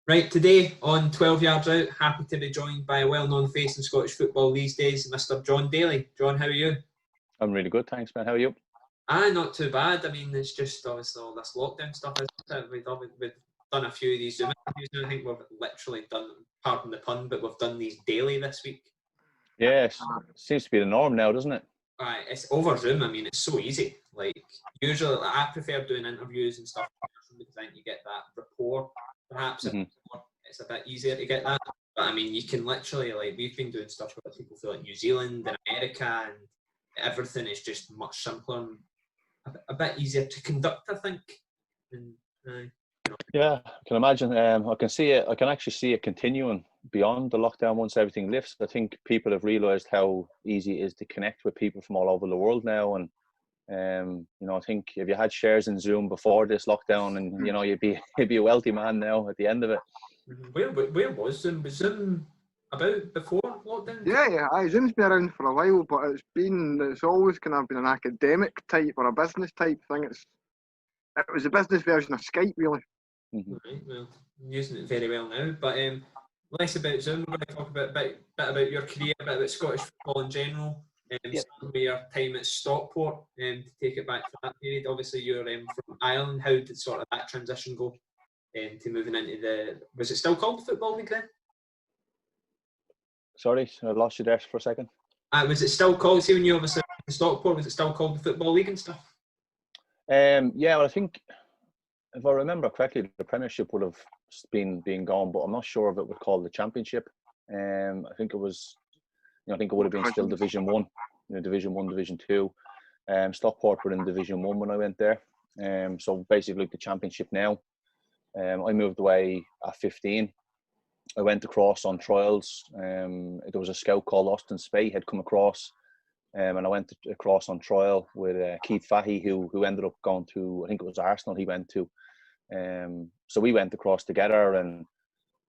Right, today on 12 Yards Out, happy to be joined by a well-known face in Scottish football these days, Mr. Jon Daly. Jon, how are you? I'm really good, thanks, man. How are you? Not too bad. I mean, it's just obviously all this lockdown stuff, isn't it? We've done a few of these Zoom interviews now. I think we've literally done, pardon the pun, but we've done these daily this week. Yes, seems to be the norm now, doesn't it? It's over Zoom. I mean, it's so easy. Like, usually, I prefer doing interviews and stuff because I think you get that rapport, perhaps. It's a bit easier to get that. But I mean, you can literally, like, we've been doing stuff with people from like New Zealand and America, and everything is just much simpler and a bit easier to conduct, I think. And, Yeah, I can imagine. I can see it. I can actually see it continuing beyond the lockdown once everything lifts. I think people have realised how easy it is to connect with people from all over the world now. And I think if you had shares in Zoom before this lockdown, and you'd be a wealthy man now at the end of it. Where was Zoom? Was Zoom about before lockdown? Yeah. Zoom's been around for a while, but it's always kind of been an academic type or a business type thing. It was a business version of Skype, really. Right, well, I'm using it very well now, but less about Zoom. We're going to talk a bit about your career, a bit about Scottish football in general, starting with your time at Stockport, to take it back to that period. Obviously, you're from Ireland. How did sort of that transition go to moving into was it still called the Football League then? Sorry, I lost you there for a second. Was it still called, see when you obviously in Stockport, was it still called the Football League and stuff? Yeah, well, I think if I remember correctly, the Premiership would have been gone, but I'm not sure if it was called the Championship. I think it was, I think it would have been still Division 1, Division 1, Division 2. Stockport were in Division 1 when I went there. So basically the Championship now. I moved away at 15. I went across on trials. There was a scout called Austin Spey had come across. And I went across on trial with Keith Fahey, who ended up going to, I think it was Arsenal he went to. So we went across together and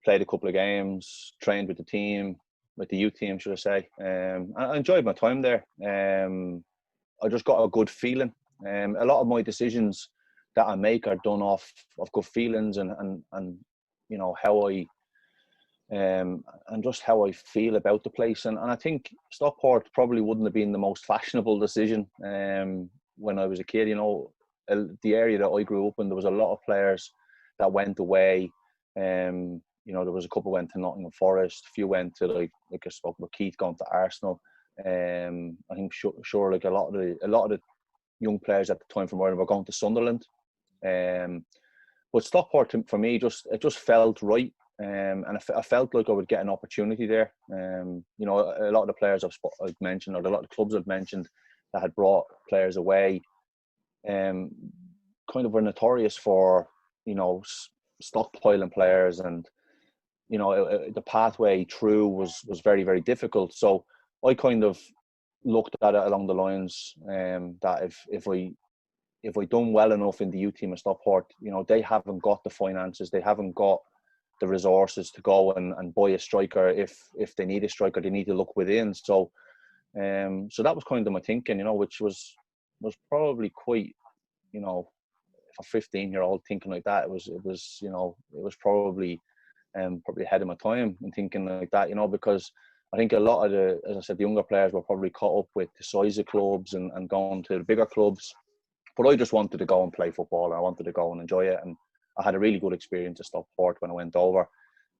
played a couple of games, trained with the team, with the youth team, should I say. I enjoyed my time there. I just got a good feeling. A lot of my decisions that I make are done off of good feelings and how I and just how I feel about the place. And I think Stockport probably wouldn't have been the most fashionable decision when I was a kid. The area that I grew up in, there was a lot of players that went away. There was a couple went to Nottingham Forest, a few went to like I spoke with Keith going to Arsenal. I think sure like a lot of the young players at the time from Ireland were going to Sunderland. But Stockport for me it just felt right. And I felt like I would get an opportunity there. A lot of the players I've mentioned, or a lot of clubs I've mentioned that had brought players away, kind of were notorious for, stockpiling players, and the pathway through was very, very difficult. So I kind of looked at it along the lines that if I done well enough in the youth team at Stockport, they haven't got the finances, they haven't got the resources to go and buy a striker. If they need a striker, they need to look within. So so that was kind of my thinking, which was probably quite, for a 15-year-old thinking like that, it was probably ahead of my time in thinking like that, because I think a lot of as I said, the younger players were probably caught up with the size of clubs and going to the bigger clubs. But I just wanted to go and play football, and I wanted to go and enjoy it. And I had a really good experience at Stockport when I went over.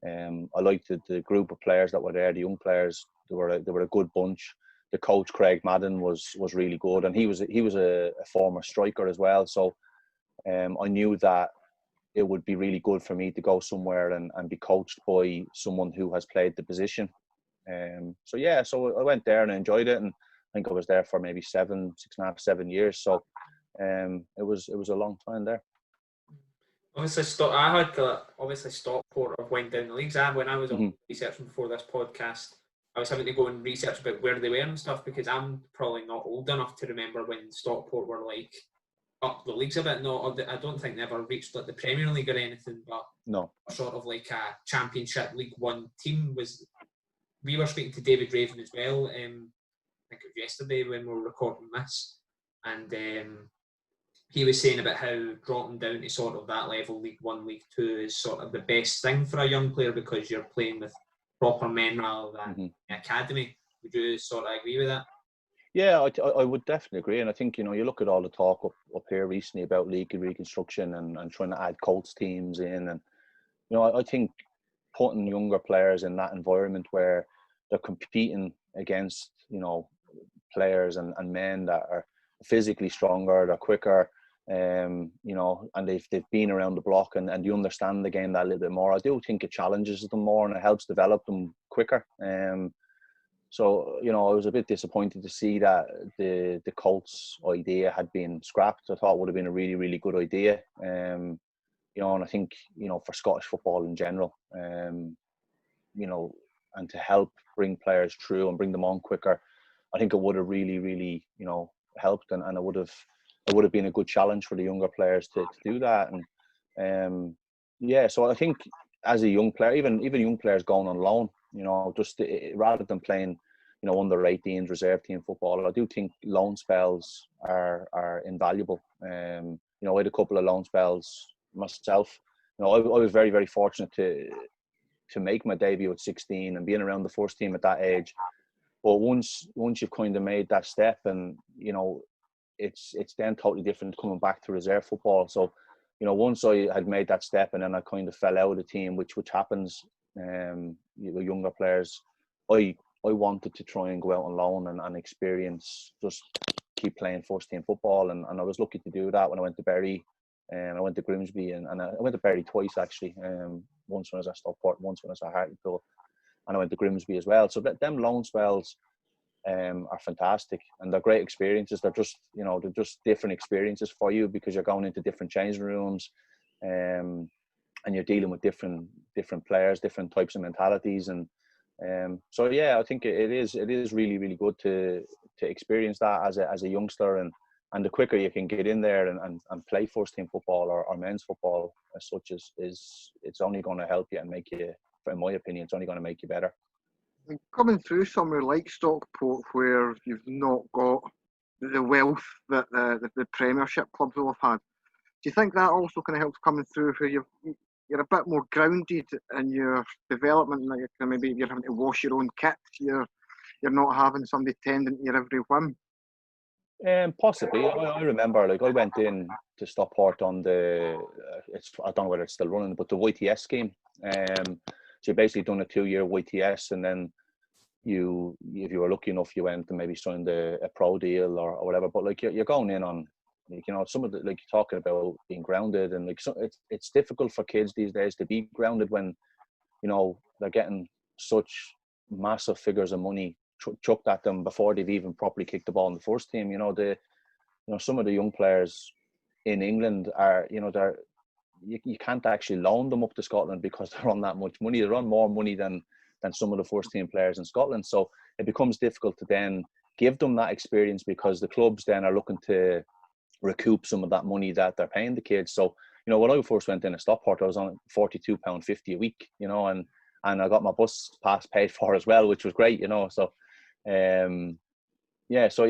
I liked the group of players that were there, the young players. They were a good bunch. The coach Craig Madden was really good, and he was a former striker as well. So I knew that it would be really good for me to go somewhere and be coached by someone who has played the position. So I went there and I enjoyed it, and I think I was there for maybe 6.5, 7 years. So it was a long time there. Obviously, Stockport went down the leagues. When I was researching before this podcast, I was having to go and research about where they were and stuff, because I'm probably not old enough to remember when Stockport were like up the leagues a bit. No, I don't think they ever reached like the Premier League or anything, but no, sort of like a Championship League One team. We were speaking to David Raven as well. I think it was yesterday when we were recording this, and he was saying about how dropping down to sort of that level, League One, League Two, is sort of the best thing for a young player because you're playing with proper men rather than the academy. Would you sort of agree with that? Yeah, I would definitely agree. And I think, you look at all the talk up here recently about league reconstruction and trying to add Colts teams in. And, I think putting younger players in that environment where they're competing against, players and men that are physically stronger, they're quicker, and they've been around the block and you understand the game that a little bit more. I do think it challenges them more and it helps develop them quicker. So, I was a bit disappointed to see that the Colts idea had been scrapped. I thought it would have been a really, really good idea. And I think, for Scottish football in general, and to help bring players through and bring them on quicker, I think it would have really, really, helped and it would have been a good challenge for the younger players to do that. And so I think as a young player, even young players going on loan, just rather than playing, under 18s reserve team football, I do think loan spells are invaluable. I had a couple of loan spells myself. I was very, very fortunate to make my debut at 16 and being around the first team at that age. But once you've kind of made that step, and it's then totally different coming back to reserve football. So, once I had made that step and then I kind of fell out of the team, which happens, younger players, I wanted to try and go out on loan and experience, just keep playing first team football. And I was lucky to do that when I went to Bury, and I went to Grimsby, and I went to Bury twice actually. Once when I was at Stockport, once when I was at Hartlepool, and I went to Grimsby as well. So them loan spells are fantastic, and they're great experiences. They're just different experiences for you because you're going into different changing rooms, and you're dealing with different players, different types of mentalities, and so yeah, I think it is really, really good to experience that as a youngster, and the quicker you can get in there and play first team football or men's football as such is it's only going to help you and make you, in my opinion, it's only going to make you better. Coming through somewhere like Stockport, where you've not got the wealth that the Premiership clubs will have had, do you think that also kind of helps coming through where you're a bit more grounded in your development? Like maybe if you're having to wash your own kit, you're not having somebody tending to your every whim. Possibly. I remember, I went in to Stockport on I don't know whether it's still running, but the YTS scheme. So you basically done a 2-year YTS, and then if you were lucky enough, you went and maybe signed a pro deal or whatever. But you're going in on, some of the, you're talking about being grounded, and it's difficult for kids these days to be grounded when, they're getting such massive figures of money chucked at them before they've even properly kicked the ball in the first team. Some of the young players in England are, you can't actually loan them up to Scotland because they're on that much money. They're on more money than some of the first team players in Scotland. So it becomes difficult to then give them that experience because the clubs then are looking to recoup some of that money that they're paying the kids. So, when I first went in at Stockport, I was on £42.50 a week, and I got my bus pass paid for as well, which was great, So, so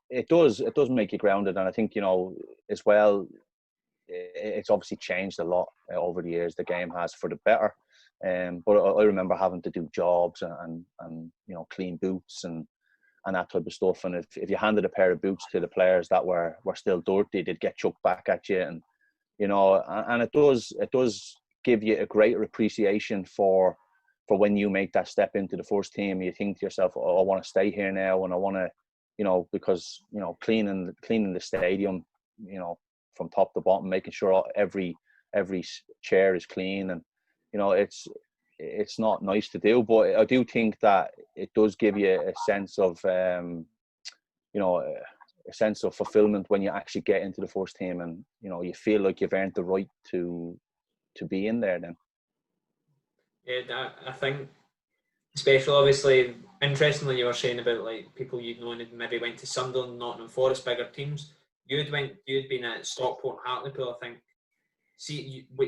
it does make you grounded. And I think, as well, it's obviously changed a lot over the years. The game has, for the better. But I remember having to do jobs and clean boots and that type of stuff. And if you handed a pair of boots to the players that were still dirty, they'd get chucked back at you. And and it does give you a greater appreciation for when you make that step into the first team. You think to yourself, oh, I want to stay here now, and I want to, because cleaning the stadium, from top to bottom, making sure every chair is clean, and it's not nice to do, but I do think that it does give you a sense of a sense of fulfillment when you actually get into the first team, and you feel like you've earned the right to be in there then. Yeah, I think, especially obviously, interestingly, you were saying about like people you'd known and maybe went to Sunderland, Nottingham Forest, bigger teams. You'd been at Stockport and Hartlepool, I think.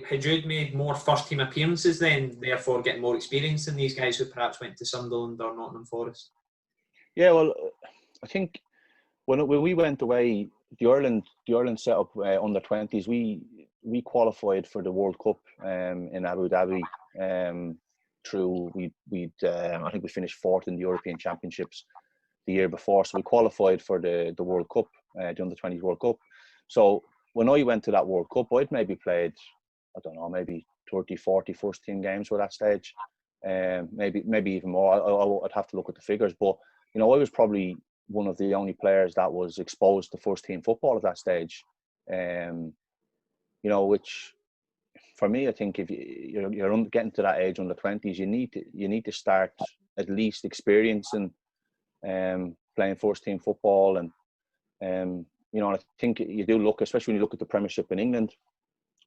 Had you made more first team appearances then, therefore getting more experience than these guys who perhaps went to Sunderland or Nottingham Forest? Yeah, well, I think when we went away the Ireland set up under 20s. We qualified for the World Cup in Abu Dhabi. I think we finished fourth in the European Championships the year before, so we qualified for the World Cup, the under 20s World Cup. So when I went to that World Cup, I'd maybe played, I don't know, maybe 30, 40 first team games with that stage, maybe even more. I'd have to look at the figures, but I was probably one of the only players that was exposed to first team football at that stage. Which for me, I think if you're getting to that age under 20s, you need to start at least experiencing playing first team football, and I think you do look, especially when you look at the Premiership in England,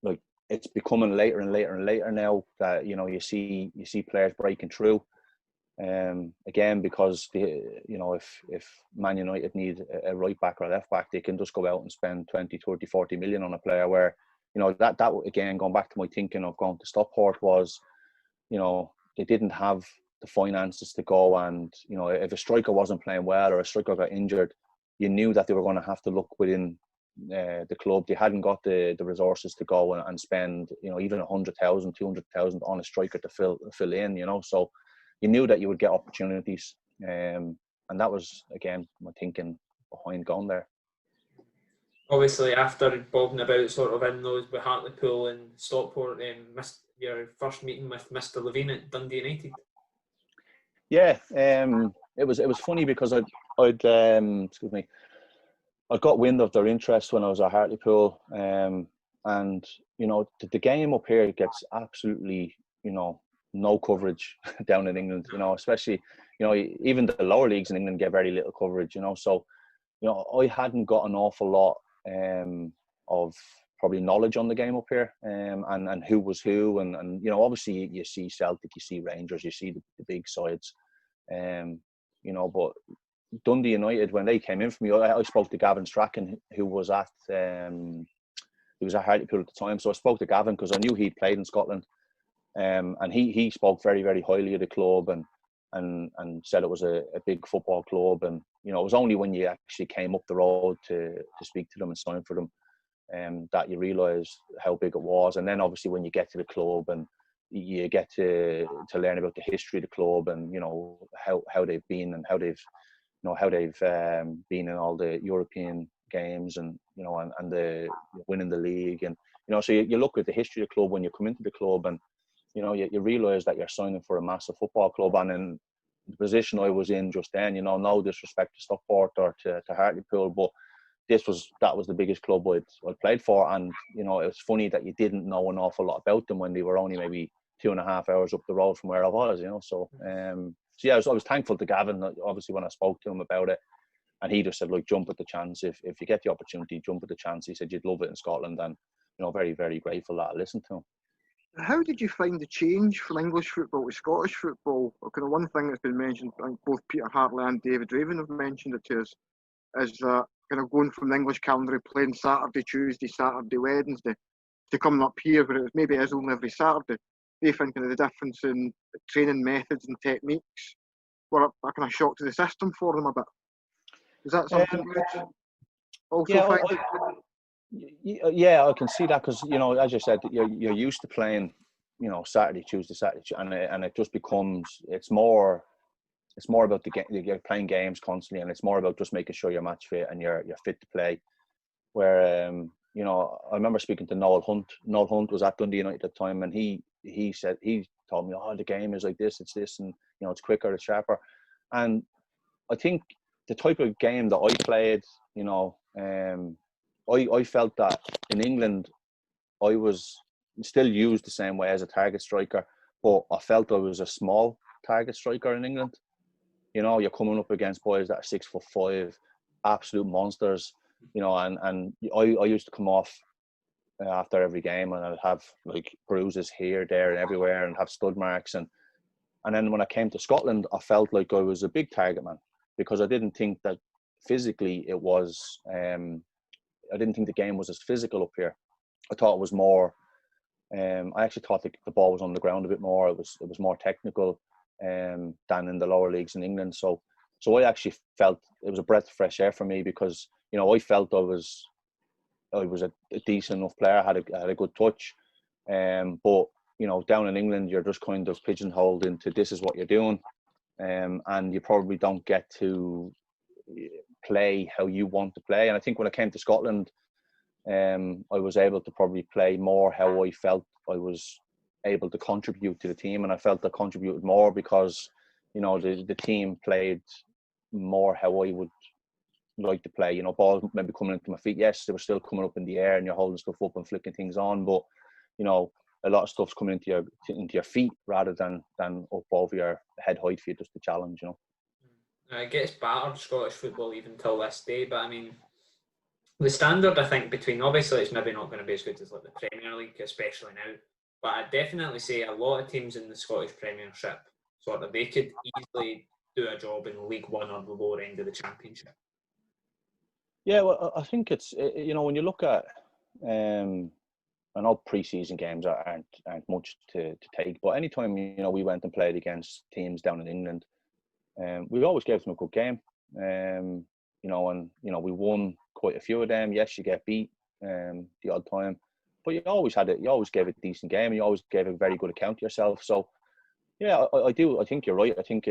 like it's becoming later and later and later now that you see players breaking through. Again, because if Man United need a right back or a left back, they can just go out and spend 20, 30, 40 million on a player. Where that again, going back to my thinking of going to Stockport, was they didn't have the finances to go, and if a striker wasn't playing well or a striker got injured, you knew that they were going to have to look within the club. They hadn't got the resources to go and spend even 100,000, 200,000 on a striker to fill in. So you knew that you would get opportunities, and that was again my thinking behind going there. Obviously, after bobbing about sort of in those with Hartlepool and Stockport, missed your first meeting with Mr. Levine at Dundee United. Yeah, it was funny because I'd I got wind of their interest when I was at Hartlepool, and the game up here gets absolutely no coverage down in England. Especially even the lower leagues in England get very little coverage. So I hadn't got an awful lot of probably knowledge on the game up here, and who was who, and obviously you see Celtic, you see Rangers, you see the big sides, but Dundee United, when they came in for me, I spoke to Gavin Strachan, who was at Hartlepool at the time. So I spoke to Gavin because I knew he'd played in Scotland, and he spoke very, very highly of the club, and said it was a big football club. And it was only when you actually came up the road to speak to them and sign for them that you realise how big it was. And then obviously when you get to the club and you get to learn about the history of the club, and how they've been, and how they've been in all the European games, and and the winning the league, and so you look at the history of the club when you come into the club, and you realise that you're signing for a massive football club. And in the position I was in just then, no disrespect to Stockport or to Hartlepool, but that was the biggest club I'd played for. And it was funny that you didn't know an awful lot about them when they were only maybe 2.5 hours up the road from where I was. So yeah, I was thankful to Gavin, obviously, when I spoke to him about it, and he just said, "Look, jump at the chance. If you get the opportunity, jump at the chance." He said you'd love it in Scotland, and very, very grateful that I listened to him. How did you find the change from English football to Scottish football? Kind of one thing that's been mentioned, I think both Peter Hartley and David Raven have mentioned it to us, is that kind of going from the English calendar, playing Saturday, Tuesday, Saturday, Wednesday, to coming up here where it maybe is only every Saturday. They think of the difference in training methods and techniques were a kind of shock to the system for them a bit. Is that something you could also find? Yeah, I can see that, because as you said, you're used to playing Saturday, Tuesday, and it just becomes it's more about the game. You're playing games constantly, and it's more about just making sure you're match fit and you're fit to play. Where I remember speaking to Noel Hunt. Noel Hunt was at Dundee United at the time, and he told me, "Oh, the game is like this, it's this, and it's quicker, it's sharper." And I think the type of game that I played, I felt that in England I was still used the same way as a target striker, but I felt I was a small target striker in England. You're coming up against boys that are 6'5", absolute monsters, and I used to come off after every game, and I'd have like bruises here, there, and everywhere, and have stud marks, and then when I came to Scotland, I felt like I was a big target man, because I didn't think that physically it was. I didn't think the game was as physical up here. I thought it was more. I actually thought the ball was on the ground a bit more. It was more technical than in the lower leagues in England. So I actually felt it was a breath of fresh air for me, because I felt I was a decent enough player, had a good touch, but down in England you're just kind of pigeonholed into this is what you're doing, and you probably don't get to play how you want to play. And I think when I came to Scotland, I was able to probably play more how I felt I was able to contribute to the team, and I felt I contributed more because the team played more how I would like to play. Balls maybe coming into my feet. Yes, they were still coming up in the air, and you're holding stuff up and flicking things on. But a lot of stuff's coming into your feet rather than up over your head height for you, just to challenge. It gets battered, Scottish football, even till this day. But I mean, the standard, I think, between, obviously it's maybe not going to be as good as like the Premier League, especially now. But I'd definitely say a lot of teams in the Scottish Premiership, sort of, they could easily do a job in League One or the lower end of the Championship. Yeah, well, I think it's, when you look at, I know pre-season games aren't much to take, but anytime, we went and played against teams down in England, we always gave them a good game. And we won quite a few of them. Yes, you get beat the odd time, but you always gave a decent game, and you always gave a very good account of yourself. So, yeah, I do. I think you're right. I think,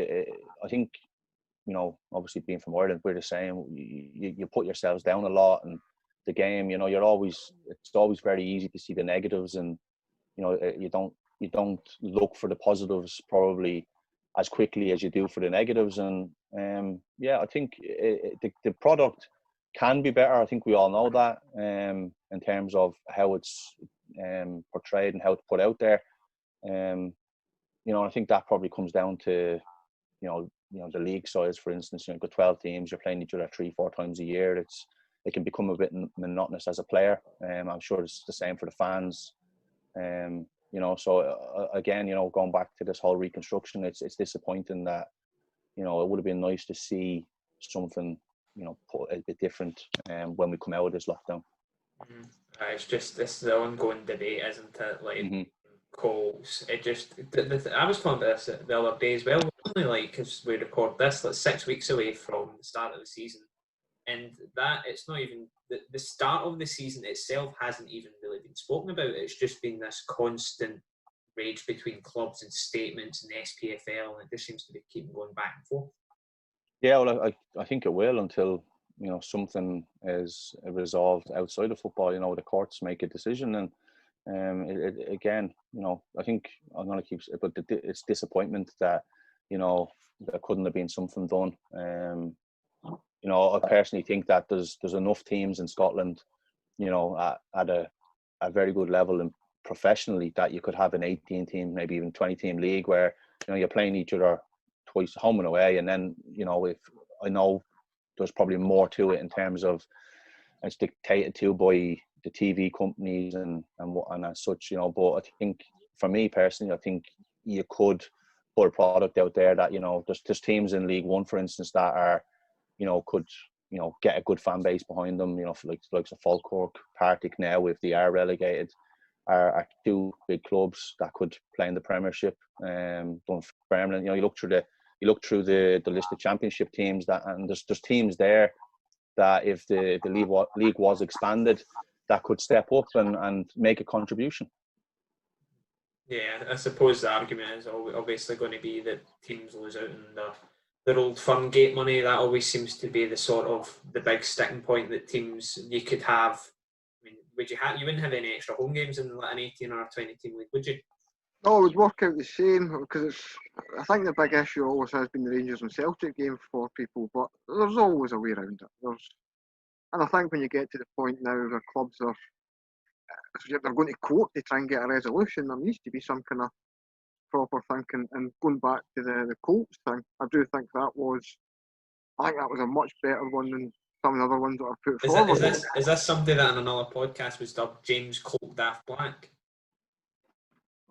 obviously being from Ireland, we're the same. You put yourselves down a lot, and the game, it's always very easy to see the negatives, and you don't look for the positives probably as quickly as you do for the negatives. And I think the product can be better. I think we all know that, in terms of how it's portrayed and how it's put out there. I think that probably comes down to the league size. For instance, you've got 12 teams, you're playing each other 3-4 times a year. It can become a bit monotonous as a player. I'm sure it's the same for the fans. So again, going back to this whole reconstruction, it's disappointing that it would have been nice to see something put a bit different when we come out of this lockdown. It's just the ongoing debate, isn't it? Like, calls. It just I was talking about this the other day as well. We're only as we record this, 6 weeks away from the start of the season, and that it's not even the start of the season itself hasn't even really been spoken about. It's just been this constant rage between clubs and statements and the SPFL, and it just seems to be keeping going back and forth. Yeah, well, I think it will until something is resolved outside of football. The courts make a decision, and again, I think I'm going to keep, but it's disappointment that there couldn't have been something done. I personally think that there's enough teams in Scotland, at a very good level and professionally, that you could have an 18-team, maybe even 20-team league where you're playing each other twice home and away, and then if I know there's probably more to it in terms of it's dictated to by the TV companies and as such, but I think for me personally, I think you could put a product out there that there's teams in League One, for instance, that are could get a good fan base behind them, for likes of Falkirk, Partick now, if they are relegated, are two big clubs that could play in the Premiership. Dunfermline, you look through the list of Championship teams and there's teams there that if the league was expanded, that could step up and make a contribution. Yeah, I suppose the argument is obviously going to be that teams lose out on their old firm gate money. That always seems to be the big sticking point that teams you could have. I mean, you wouldn't have any extra home games in an 18 or a 20 team league, would you? No, it would work out the same, because I think the big issue always has been the Rangers and Celtic game for people, but there's always a way around it. And I think when you get to the point now where clubs they're going to court to try and get a resolution, there needs to be some kind of proper thinking. And going back to the Colts thing, I think that was a much better one than some of the other ones that I've put forward. Is this somebody that in another podcast was dubbed James Colt Daft Black?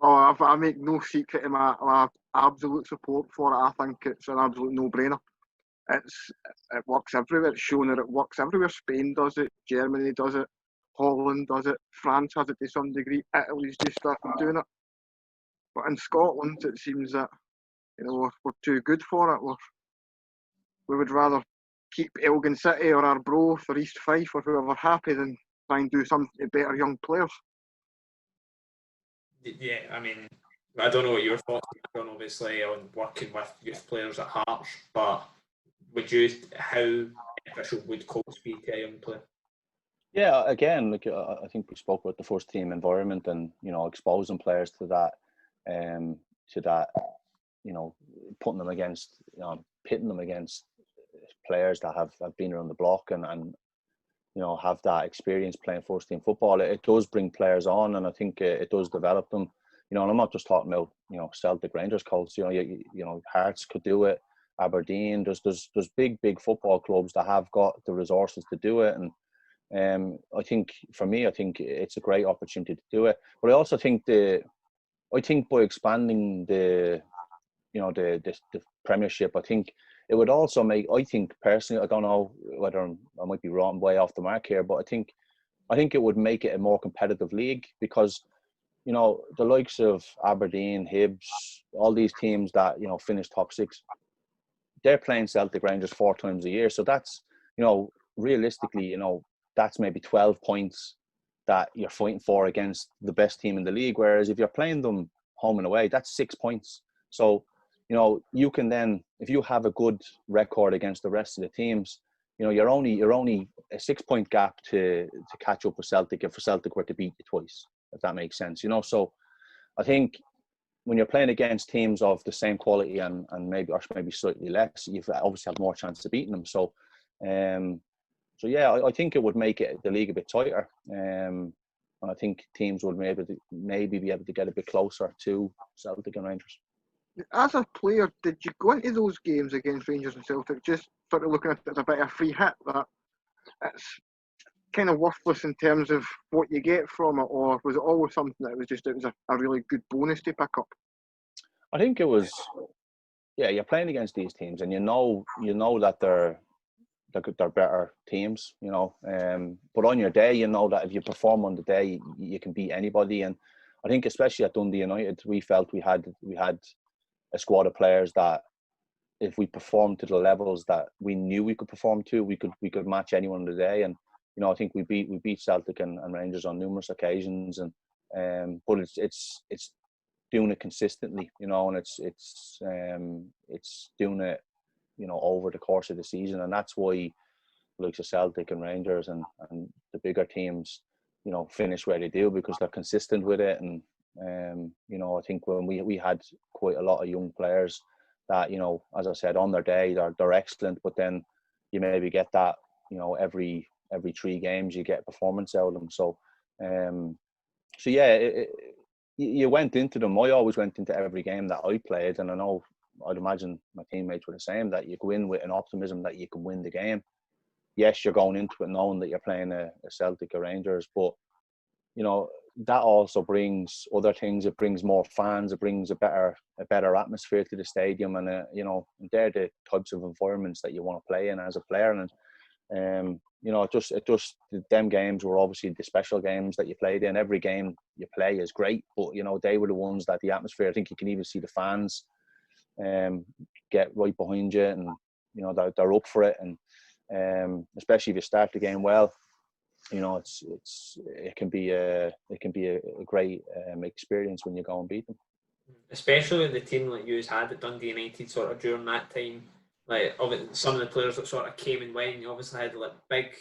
Oh, I make no secret of my absolute support for it. I think it's an absolute no-brainer. It works everywhere. It's shown that it works everywhere. Spain does it, Germany does it, Holland does it, France has it to some degree, Italy's just started doing it. But in Scotland, it seems that we're too good for it. We would rather keep Elgin City or Arbroath or East Fife or whoever happy than try and do something to better young players. Yeah, I mean, I don't know what your thoughts are on, obviously, on working with youth players at Hearts, but how beneficial would coach be to a young player? Yeah, again, like I think we spoke about the first team environment and exposing players to that, putting them against, pitting them against players that have been around the block and have that experience playing first team football. It does bring players on, and I think it does develop them. And I'm not just talking about Celtic, Rangers coach. Hearts could do it. Aberdeen. There's big football clubs that have got the resources to do it, and I think it's a great opportunity to do it. But I also think by expanding the Premiership, I think it would also make. I think personally, I don't know whether I might be wrong, way off the mark here, but I think it would make it a more competitive league because the likes of Aberdeen, Hibs, all these teams that finish top six, they're playing Celtic, Rangers 4 times a year. So that's realistically, that's maybe 12 points that you're fighting for against the best team in the league. Whereas if you're playing them home and away, that's 6 points. So you can then, if you have a good record against the rest of the teams, you're only a 6 point gap to catch up with Celtic if Celtic were to beat you twice, if that makes sense. So I think when you're playing against teams of the same quality and maybe slightly less, you've obviously have more chance of beating them. So yeah, I think it would make the league a bit tighter, and I think teams would maybe be able to get a bit closer to Celtic and Rangers. As a player, did you go into those games against Rangers and Celtic just sort of looking at it as a bit of a free hit, that it's kind of worthless in terms of what you get from it, or was it always something that it was a really good bonus to pick up? I think it was. Yeah, you're playing against these teams, and you know that they're better teams, but on your day, that if you perform on the day, you can beat anybody. And I think especially at Dundee United, we felt we had a squad of players that if we performed to the levels that we knew we could perform to, we could match anyone on the day. And I think we beat Celtic and Rangers on numerous occasions, and but it's doing it consistently, and it's doing it over the course of the season. And that's why likes of Celtic and Rangers and the bigger teams finish where they do, because they're consistent with it. And I think when we had quite a lot of young players that as I said, on their day they're excellent, but then you maybe get that every 3 games you get performance out of them. So yeah, you went into them. I always went into every game that I played, and I know I'd imagine my teammates were the same, that you go in with an optimism that you can win the game. Yes, you're going into it knowing that you're playing a Celtic or Rangers, but that also brings other things. It brings more fans. It brings a better atmosphere to the stadium, and they're the types of environments that you want to play in as a player. And it just them games were obviously the special games that you played in. Every game you play is great, but they were the ones that the atmosphere. I think you can even see the fans get right behind you, and they're up for it. And especially if you start the game well, it can be a great experience when you go and beat them. Especially with the team like you had at Dundee United, sort of during that time. Like some of the players that sort of came and went, you obviously had like big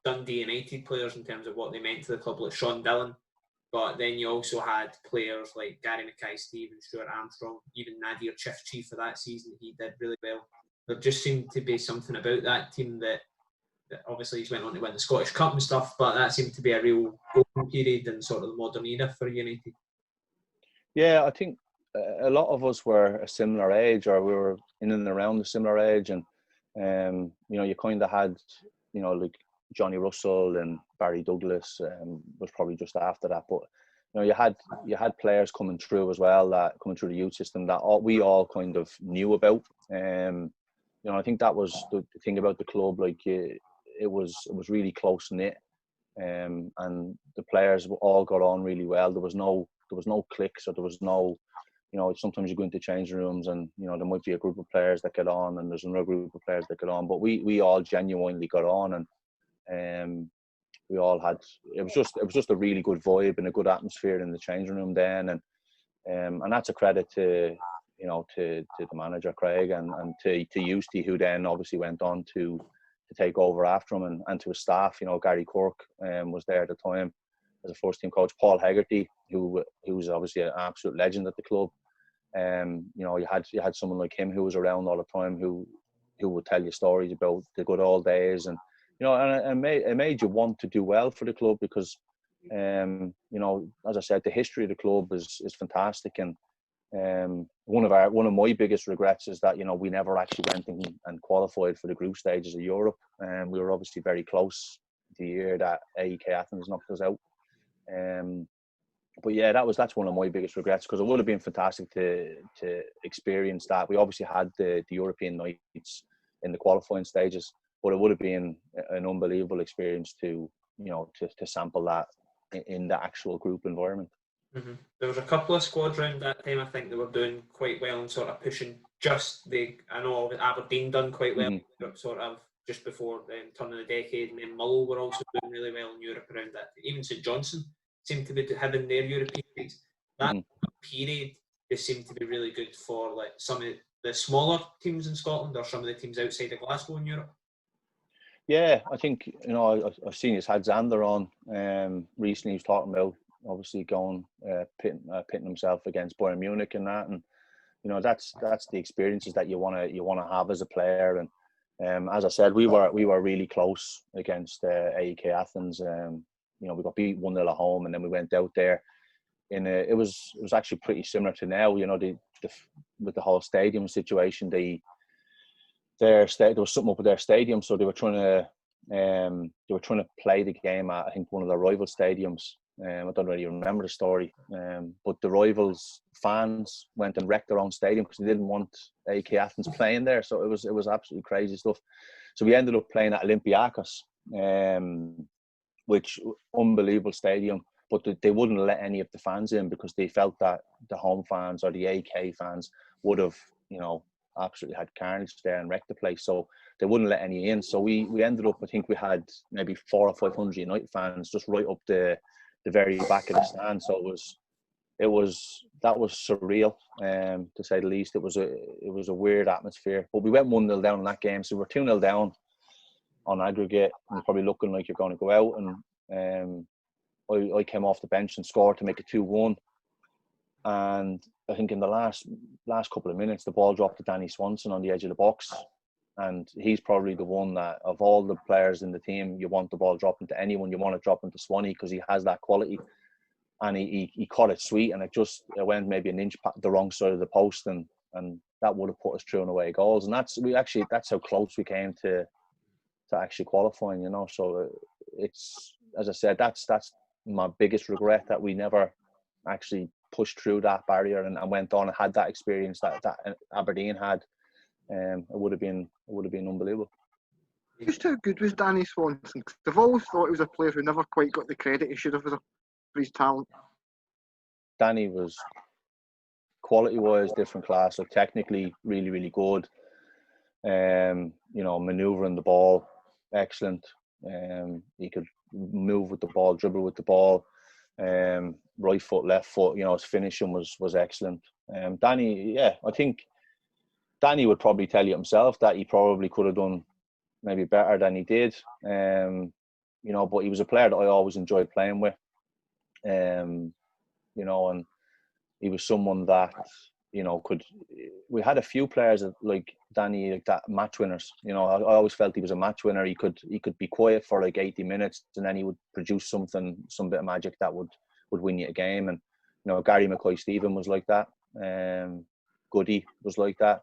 Dundee United players in terms of what they meant to the club, like Jon Daly. But then you also had players like Gary Mackay-Steven, Stuart Armstrong, even Nadir Chifchi for that season. He did really well. There just seemed to be something about that team that obviously he's went on to win the Scottish Cup and stuff, but that seemed to be a real golden period in sort of the modern era for United. Yeah, I think a lot of us were a similar age, or we were in and around a similar age, and you kind of had like Johnny Russell and Barry Douglas was probably just after that, but you had players coming through as well, that coming through the youth system that we all kind of knew about. I think that was the thing about the club. Like it was really close knit, and the players all got on really well. There was no cliques, or there was no sometimes you go into changing rooms and, there might be a group of players that get on and there's another group of players that get on. But we all genuinely got on, and we all had, it was just a really good vibe and a good atmosphere in the changing room then. And that's a credit to, to the manager, Craig, and to Eusty, who then obviously went on to take over after him, and to his staff. Gary Cork was there at the time as a first team coach. Paul Hegarty, who was obviously an absolute legend at the club. You had someone like him who was around all the time, who would tell you stories about the good old days, and it made you want to do well for the club, because as I said, the history of the club is fantastic. And one of my biggest regrets is that we never actually went and qualified for the group stages of Europe, and we were obviously very close the year that AEK Athens knocked us out. But yeah, that's one of my biggest regrets, because it would have been fantastic to experience that. We obviously had the European nights in the qualifying stages, but it would have been an unbelievable experience to sample that in the actual group environment. Mm-hmm. There was a couple of squads around that time, I think, they were doing quite well and sort of pushing I know Aberdeen done quite well, mm-hmm. sort of just before the turn of the decade, and then Mull were also doing really well in Europe around that. Even St Johnstone seemed to be having their European leagues. That period, they seemed to be really good for like some of the smaller teams in Scotland, or some of the teams outside of Glasgow in Europe. Yeah, I think, I've seen he's had Xander on recently. He was talking about obviously going pitting himself against Bayern Munich and that, and that's the experiences that you want to have as a player. And as I said, we were really close against AEK Athens. We got beat 1-0 at home, and then we went out there it was actually pretty similar to now. With the whole stadium situation, there was something up with their stadium, so they were trying to play the game at, I think, one of the rival stadiums. I don't really remember the story, but the rivals fans went and wrecked their own stadium because they didn't want AEK Athens playing there. So it was absolutely crazy stuff. So we ended up playing at Olympiacos, which unbelievable stadium, but they wouldn't let any of the fans in because they felt that the home fans or the AEK fans would have, absolutely had carnage there and wrecked the place. So they wouldn't let any in. So we ended up, I think we had maybe 400 or 500 United fans just right up the very back of the stand. So that was surreal, to say the least. It was a weird atmosphere. But we went 1-0 down in that game, so we're 2-0 down on aggregate, and probably looking like you're going to go out. And I came off the bench and scored to make it 2-1. And I think in the last couple of minutes, the ball dropped to Danny Swanson on the edge of the box. And he's probably the one that, of all the players in the team, you want the ball dropping to anyone, you want to drop into Swanee because he has that quality. And he caught it sweet, and it went maybe an inch the wrong side of the post, and that would have put us through and away goals. And that's how close we came to actually qualifying, So it's, as I said, that's my biggest regret, that we never actually pushed through that barrier and went on and had that experience that Aberdeen had. It would have been unbelievable. Just how good was Danny Swanson? Because I've always thought he was a player who never quite got the credit he should have for his talent. Danny was, quality-wise, different class. So technically, really, really good. Manoeuvring the ball, excellent. He could move with the ball, dribble with the ball. Right foot, left foot. His finishing was excellent. Danny, I think Danny would probably tell you himself that he probably could have done maybe better than he did. But he was a player that I always enjoyed playing with. And he was someone that, we had a few players like Danny, like that, match winners. I always felt he was a match winner. He could be quiet for like 80 minutes and then he would produce some bit of magic that would win you a game. And, Gary McCoy-Stephen was like that. Goody was like that.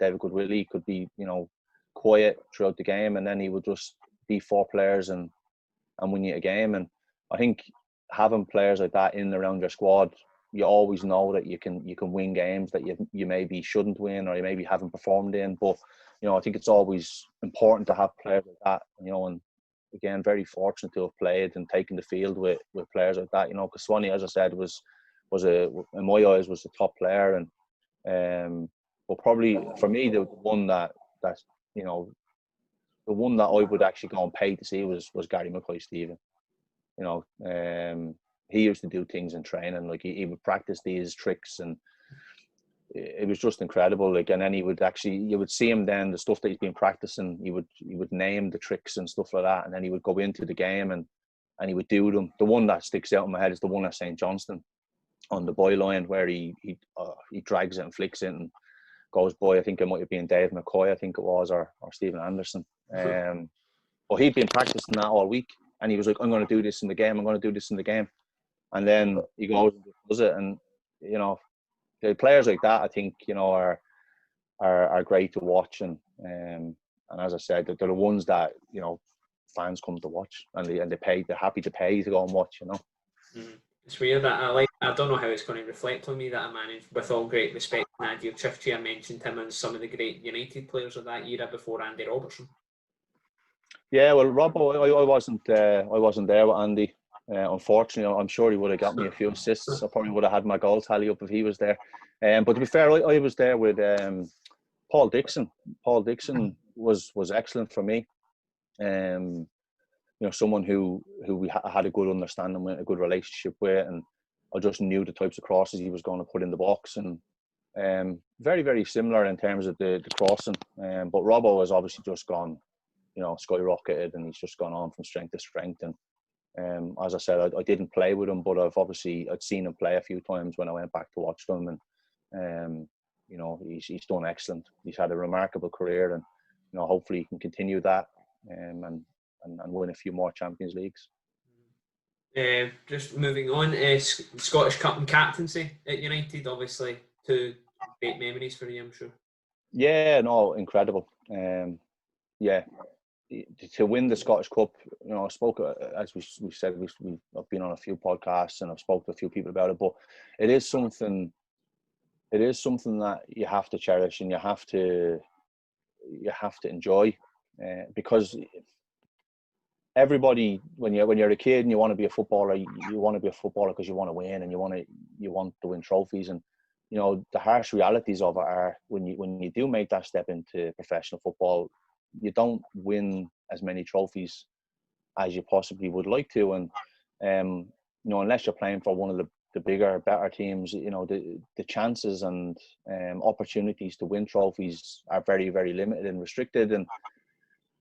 David Goodwillie could be, quiet throughout the game, and then he would just be 4 players and win you a game. And I think having players like that in and around your squad, you always know that you can win games that you maybe shouldn't win or you maybe haven't performed in. But I think it's always important to have players like that. And again, very fortunate to have played and taken the field with players like that. Because Swanee, as I said, was in my eyes, was the top player. And but probably for me, the one that you know, the one that I would actually go and pay to see was Gary McCoy-Stephen. You know, he used to do things in training, like he would practice these tricks, and it was just incredible. Like, and then you would see him then, the stuff that he's been practicing, he would name the tricks and stuff like that, and then he would go into the game and he would do them. The one that sticks out in my head is the one at St. Johnstone on the byline, where he drags it and flicks it and goes by. I think it might have been Dave McCoy, I think it was, or Stephen Anderson. But he'd been practicing that all week, and he was like, I'm going to do this in the game, I'm going to do this in the game. And then he goes and does it. And, you know, the players like that, I think, you know, are great to watch. And as I said, they're the ones that, you know, fans come to watch, and they're happy to pay to go and watch, you know. It's weird that I don't know how it's going to reflect on me that I managed, with all great respect, Nadir Chifchi. I mentioned him and some of the great United players of that era before Andy Robertson. Yeah, well, Robbo, I wasn't there with Andy. Unfortunately, I'm sure he would have got me a few assists. I probably would have had my goal tally up if he was there. But to be fair, I was there with Paul Dixon. Paul Dixon was excellent for me. You know, someone who we had a good understanding with, a good relationship with, and I just knew the types of crosses he was going to put in the box, and very, very similar in terms of the crossing. But Robbo has obviously just gone, you know, skyrocketed, and he's just gone on from strength to strength. And as I said, I didn't play with him, but I'd seen him play a few times when I went back to watch them, and you know, he's done excellent. He's had a remarkable career, and you know, hopefully he can continue that, and win a few more Champions Leagues. Just moving on, Scottish Cup and captaincy at United, obviously two great memories for you, I'm sure. Yeah, no, incredible. Yeah, to win the Scottish Cup, you know, I spoke, as we said, I've been on a few podcasts and I've spoke to a few people about it, but it is something that you have to cherish, and you have to enjoy, because everybody, when you're a kid and you want to be a footballer, you want to be a footballer because you want to win, and you want to win trophies. And you know, the harsh realities of it are, when you do make that step into professional football, you don't win as many trophies as you possibly would like to. And you know, unless you're playing for one of the bigger, better teams, you know, the chances and opportunities to win trophies are very, very limited and restricted. And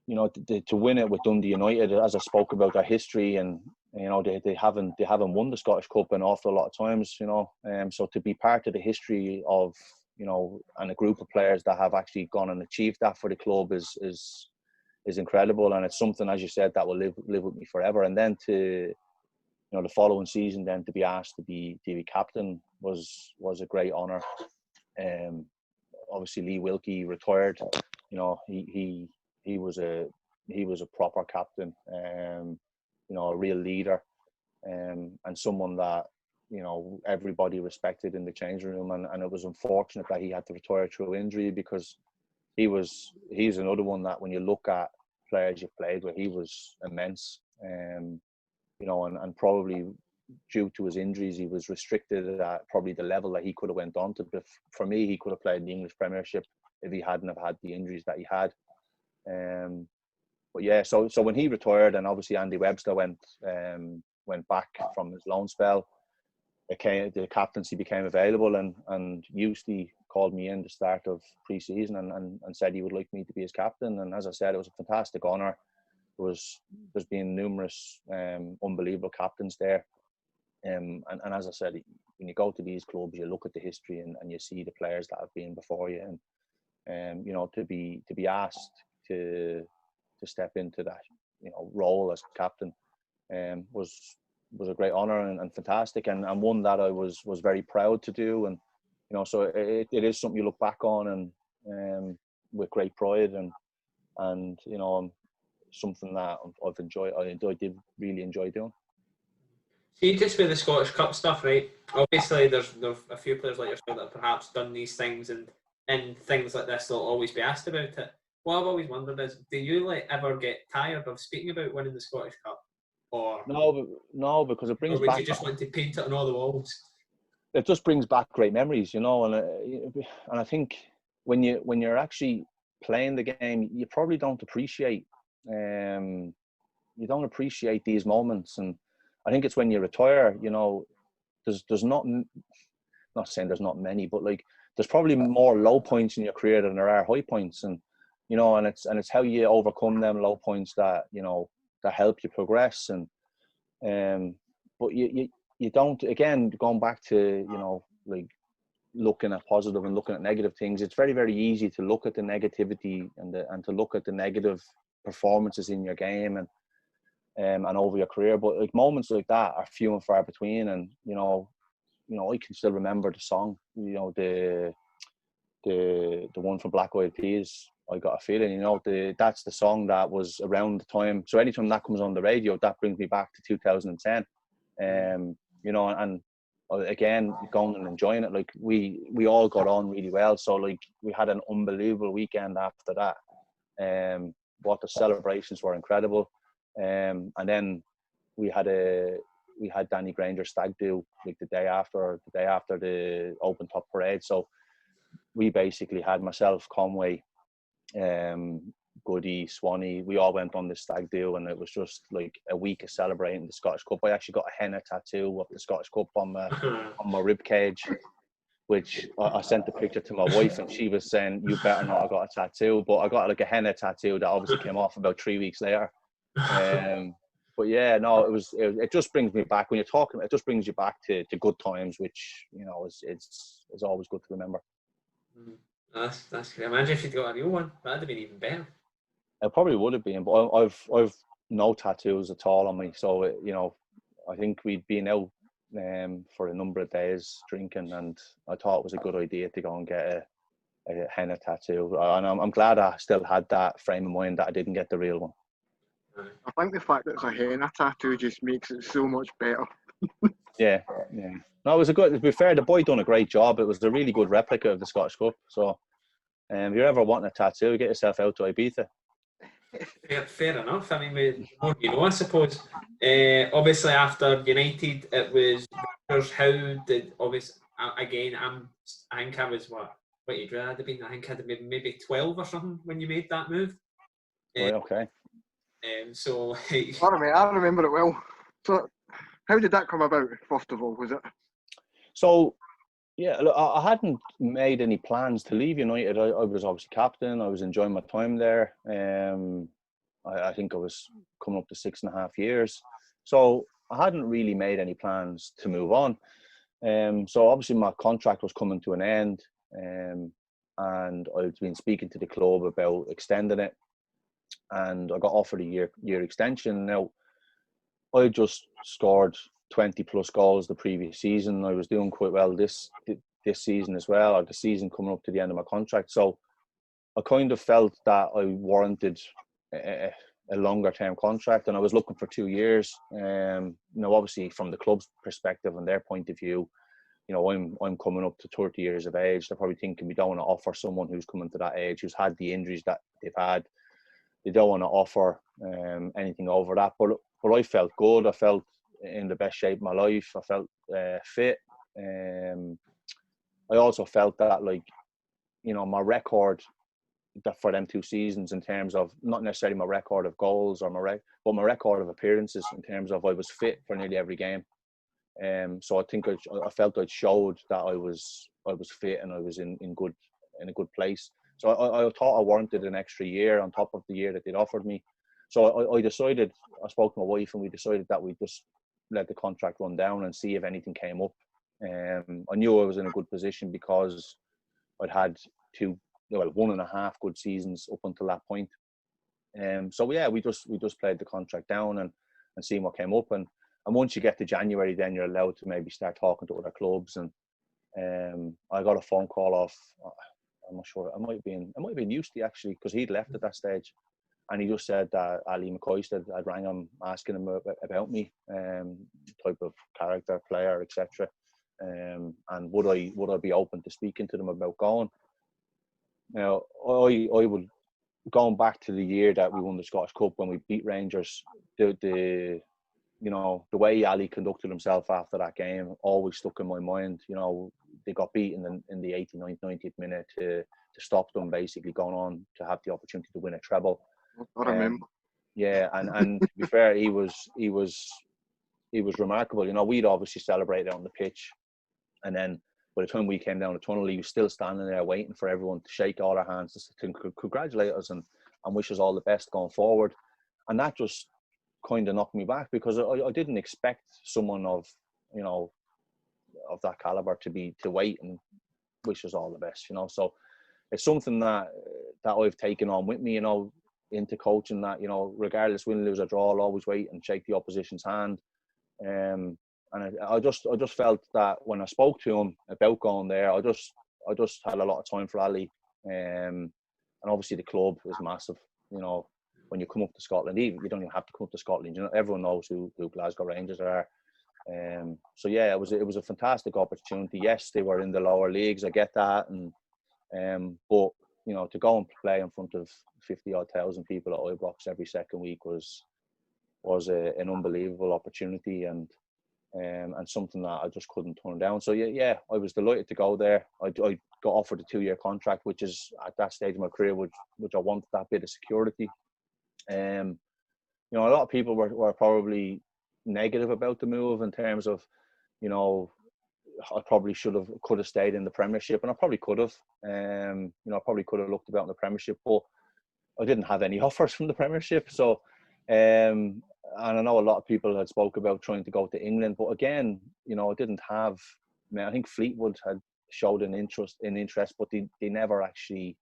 you know, to win it with Dundee United, as I spoke about their history, and you know, they haven't won the Scottish Cup an awful lot of times, you know, so to be part of the history of, you know, and a group of players that have actually gone and achieved that for the club is incredible, and it's something, as you said, that will live with me forever. And then to, you know, the following season, then to be asked to be captain was a great honour. Obviously Lee Wilkie retired. You know, he was a proper captain, you know, a real leader, and someone that, you know, everybody respected in the changing room. And it was unfortunate that he had to retire through injury, because he's another one that, when you look at players you've played with, he was immense. You know, and probably due to his injuries, he was restricted at probably the level that he could have went on to. But for me, he could have played in the English Premiership if he hadn't have had the injuries that he had. But yeah, so when he retired, and obviously Andy Webster went back from his loan spell, the captaincy became available, and Eusty called me in the start of pre-season and said he would like me to be his captain. And as I said, it was a fantastic honour. There's been numerous unbelievable captains there, and as I said, when you go to these clubs, you look at the history and you see the players that have been before you, and you know, to be asked to step into that, you know, role as captain was a great honour and fantastic, and one that I was very proud to do. And you know, so it is something you look back on and with great pride, and you know, something that I've enjoyed. I did really enjoy doing. See, just with the Scottish Cup stuff, right? Obviously, there's a few players like yourself that have perhaps done these things, and things like this, they'll always be asked about it. What I've always wondered is, do you ever get tired of speaking about winning the Scottish Cup? Or no, because it brings or would back. You just want to paint it on all the walls? it just brings back great memories, you know. And I think when you're actually playing the game, you probably don't appreciate these moments. And I think it's when you retire, you know, there's not saying there's not many, but like there's probably more low points in your career than there are high points. And you know, and it's how you overcome them low points that, you know, that help you progress. And but you don't, again, going back to, you know, like looking at positive and looking at negative things, it's very, very easy to look at the negativity and to look at the negative performances in your game and over your career. But like moments like that are few and far between. And you know, I can still remember the song, you know, the one from Black Eyed Peas, I Got a Feeling, you know, that's the song that was around the time. So anytime that comes on the radio, that brings me back to 2010. You know, and again, going and enjoying it, like we all got on really well. So like we had an unbelievable weekend after that. What the celebrations were incredible. And then we had Danny Granger's stag do like the day after the open top parade. So we basically had myself, Conway, Goody, Swanee, we all went on this stag do, and it was just like a week of celebrating the Scottish Cup. I actually got a henna tattoo of the Scottish Cup on my rib cage, which I sent the picture to my wife, and she was saying, "You better not have got a tattoo." But I got like a henna tattoo that obviously came off about 3 weeks later. But yeah, no, it just brings me back when you're talking. It just brings you back to good times, which, you know, it's always good to remember. That's great. Imagine if you'd got a real one. That'd have been even better. It probably would have been, but I've no tattoos at all on me. So you know, I think we'd been out for a number of days drinking, and I thought it was a good idea to go and get a henna tattoo. And I'm glad I still had that frame of mind that I didn't get the real one. I think the fact that it's a henna tattoo just makes it so much better. Yeah. No, it was to be fair, the boy done a great job. It was a really good replica of the Scottish Cup. So, if you're ever wanting a tattoo, get yourself out to Ibiza. Fair enough. I mean, the more you know, I suppose. Obviously, after United, it was Rangers. How did again? I think I was what age would I have been? I think I'd been maybe 12 or something when you made that move. Right. Okay. So I remember it well. So, how did that come about? First of all, was it? So, yeah, look, I hadn't made any plans to leave United. I was obviously captain. I was enjoying my time there. I think I was coming up to 6.5 years. So I hadn't really made any plans to move on. So obviously my contract was coming to an end. And I'd been speaking to the club about extending it. And I got offered a year extension. Now, I just scored 20 plus goals the previous season. I was doing quite well this season as well, or the season coming up to the end of my contract. So I kind of felt that I warranted a longer term contract, and I was looking for 2 years. You know, obviously from the club's perspective and their point of view, you know, I'm coming up to 30 years of age. They're probably thinking we don't want to offer someone who's coming to that age, who's had the injuries that they've had. They don't want to offer anything over that. But I felt good. I felt in the best shape of my life. I felt fit. I also felt that, like, you know, my record for them 2 seasons, in terms of not necessarily my record of goals or but my record of appearances, in terms of I was fit for nearly every game. So I think I felt I showed that I was fit and I was in a good place. So I thought I warranted an extra year on top of the year that they'd offered me. So I decided, I spoke to my wife, and we decided that we'd just let the contract run down and see if anything came up. I knew I was in a good position because I'd had 1.5 good seasons up until that point. So yeah, we just played the contract down and seeing what came up. And once you get to January, then you're allowed to maybe start talking to other clubs. And I got a phone call off, I'm not sure, it might have been Eusty actually, because he'd left at that stage. And he just said that Ali McCoy I'd rang him asking him about me, type of character, player, etc. And would I be open to speaking to them about going? Now, I would, going back to the year that we won the Scottish Cup when we beat Rangers, the you know, the way Ali conducted himself after that game always stuck in my mind. You know, they got beaten in the 89th, 90th minute to stop them basically going on to have the opportunity to win a treble. I remember. Yeah, and to be fair, he was remarkable. You know, we'd obviously celebrated on the pitch, and then by the time we came down the tunnel, he was still standing there waiting for everyone to shake all our hands to congratulate us and wish us all the best going forward. And that just kind of knocked me back, because I didn't expect someone of, you know, of that caliber to wait and wish us all the best, you know. So it's something that I've taken on with me, you know, into coaching, that, you know, regardless win, lose or draw, I'll always wait and shake the opposition's hand. And I just felt that when I spoke to him about going there, I just had a lot of time for Ali. And obviously the club is massive, you know. When you come up to Scotland, you don't even have to come up to Scotland. You know, everyone knows who Glasgow Rangers are. So yeah, it was a fantastic opportunity. Yes, they were in the lower leagues. I get that, and but you know, to go and play in front of 50,000 people at Ibrox every second week was an unbelievable opportunity, and something that I just couldn't turn down. So yeah, I was delighted to go there. I got offered a 2-year contract, which is at that stage of my career, which I wanted that bit of security. You know, a lot of people were probably negative about the move in terms of, you know, I probably could have stayed in the Premiership, and I probably could have. You know, I probably could have looked about in the Premiership, but I didn't have any offers from the Premiership. So, and I know a lot of people had spoke about trying to go to England, but again, you know, I didn't have. I mean, I think Fleetwood had showed an interest, but they never actually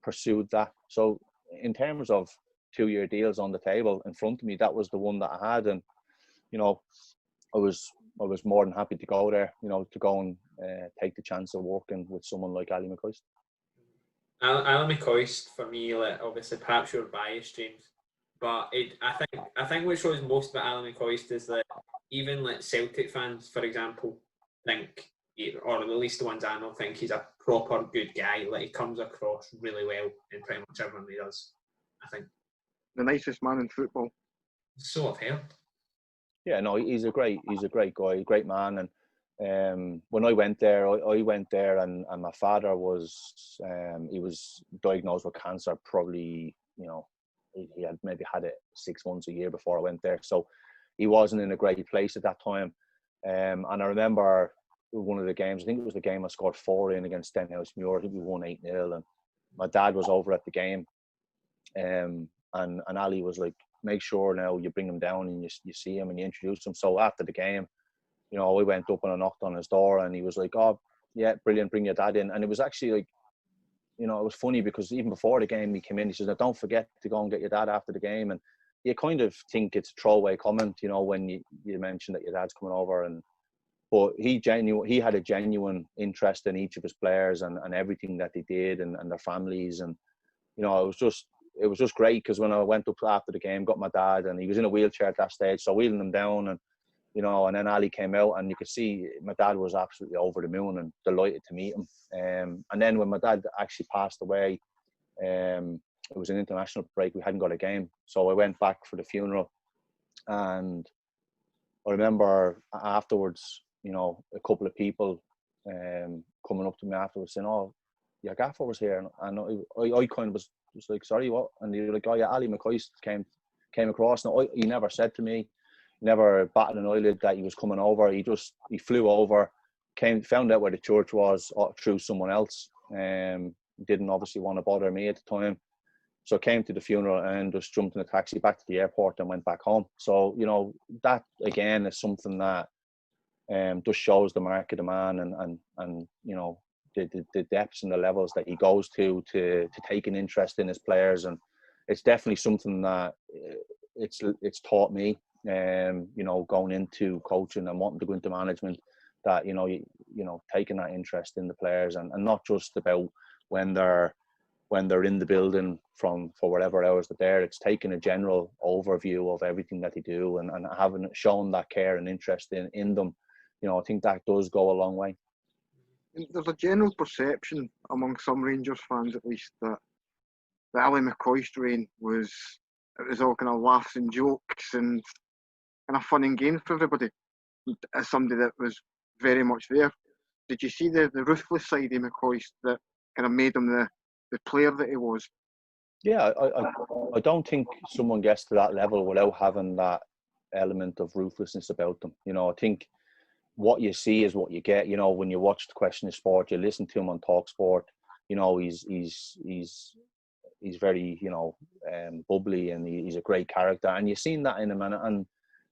pursued that. So, in terms of 2-year deals on the table in front of me, that was the one that I had, and you know, I was more than happy to go there, you know, to go and take the chance of working with someone like Ali McCoist. Ali McCoist, for me, like, obviously, perhaps you're biased, James, but I think what shows most about Ali McCoist is that even like Celtic fans, for example, think, or at least the ones I know, think he's a proper good guy. Like, he comes across really well in pretty much everything he does, I think. The nicest man in football. So I've heard. Yeah, no, he's a great guy, great man. And when I went there, and my father was he was diagnosed with cancer. Probably, you know, he had maybe had it 6 months, a year before I went there, so he wasn't in a great place at that time. And I remember one of the games, I think it was the game I scored 4 in against Stenhousemuir. I think we won 8-0, and my dad was over at the game. And Ali was like, make sure now you bring him down and you see him and you introduce him. So after the game, you know, we went up and I knocked on his door, and he was like, oh, yeah, brilliant, bring your dad in. And it was actually like, you know, it was funny because even before the game he came in, he says, now, don't forget to go and get your dad after the game. And you kind of think it's a throwaway comment, you know, when you mention that your dad's coming over. But he had a genuine interest in each of his players and everything that they did and their families. And, you know, it was just great, because when I went up after the game, got my dad, and he was in a wheelchair at that stage, so wheeling him down, and you know, and then Ali came out, and you could see my dad was absolutely over the moon and delighted to meet him. And then when my dad actually passed away, it was an international break. We hadn't got a game, so I went back for the funeral, and I remember afterwards, you know, a couple of people coming up to me afterwards saying, "Oh, your gaffer was here," and I kind of was like, "Sorry, what?" And they were like, "Oh yeah, Ali McCoist came across." Now, he never said to me, never batted an eyelid that he was coming over. He flew over, found out where the church was through someone else. Didn't obviously want to bother me at the time, so came to the funeral and just jumped in a taxi back to the airport and went back home. So, you know, that again is something that just shows the mark of the man, and you know, the depths and the levels that he goes to take an interest in his players. And it's definitely something that it's taught me, you know, going into coaching and wanting to go into management, that, you know, taking that interest in the players, and not just about when they're in the building for whatever hours they're there. It's taking a general overview of everything that they do, and having shown that care and interest in them. You know, I think that does go a long way. There's a general perception among some Rangers fans, at least, that the Ali McCoist reign was all kind of laughs and jokes, and kind of fun and games for everybody. As somebody that was very much there, did you see the ruthless side of McCoist that kind of made him the player that he was? Yeah, I don't think someone gets to that level without having that element of ruthlessness about them. You know, I think what you see is what you get. You know, when you watch the Question of Sport, you listen to him on Talk Sport. You know, he's very, you know, bubbly, and he's a great character, and you've seen that in him. And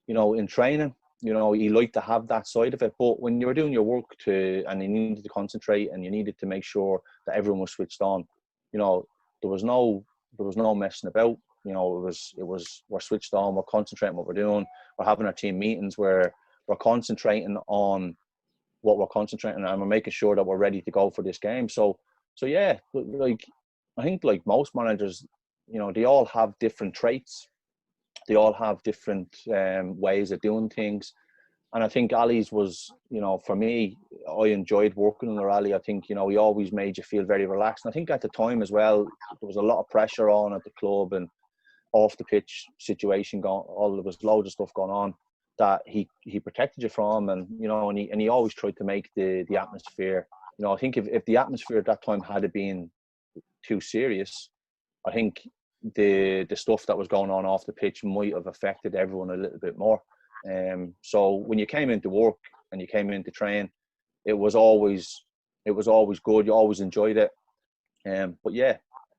you know, in training, you know, he liked to have that side of it. But when you were doing your work and you needed to concentrate and you needed to make sure that everyone was switched on, you know, there was no messing about. You know, it was we're switched on, we're concentrating what we're doing, we're having our team meetings where we're concentrating on what we're concentrating on, and we're making sure that we're ready to go for this game. So yeah, like I think like most managers, you know, they all have different traits. They all have different ways of doing things. And I think Ali's was, you know, for me, I enjoyed working on Ali. I think, you know, he always made you feel very relaxed. And I think at the time as well, there was a lot of pressure on at the club and off the pitch situation there was loads of stuff going on that he protected you from. And, you know, and he always tried to make the atmosphere, you know, I think if the atmosphere at that time had been too serious, I think the stuff that was going on off the pitch might have affected everyone a little bit more. So when you came into work and you came in to train, it was always good. You always enjoyed it. But yeah,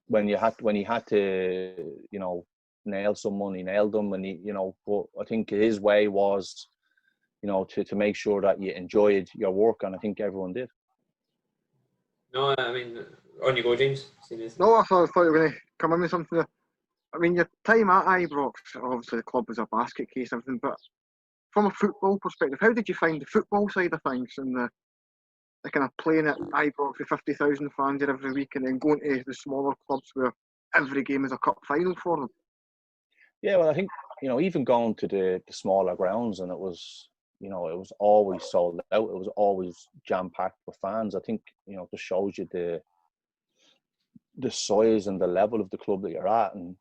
when he had to, you know, nail someone, he nailed them, and you know. But I think his way was, you know, to make sure that you enjoyed your work, and I think everyone did. No, I mean, on you go, James. No, I thought you were going to come in with something. I mean, your time at Ibrox, obviously the club was a basket case and everything, but from a football perspective, how did you find the football side of things and the kind of playing at Ibrox with 50,000 fans there every week and then going to the smaller clubs where every game is a cup final for them? Yeah, well, I think, you know, even going to the smaller grounds, and it was, you know, it was always sold out. It was always jam-packed with fans. I think, you know, it just shows you the size and the level of the club that you're at. And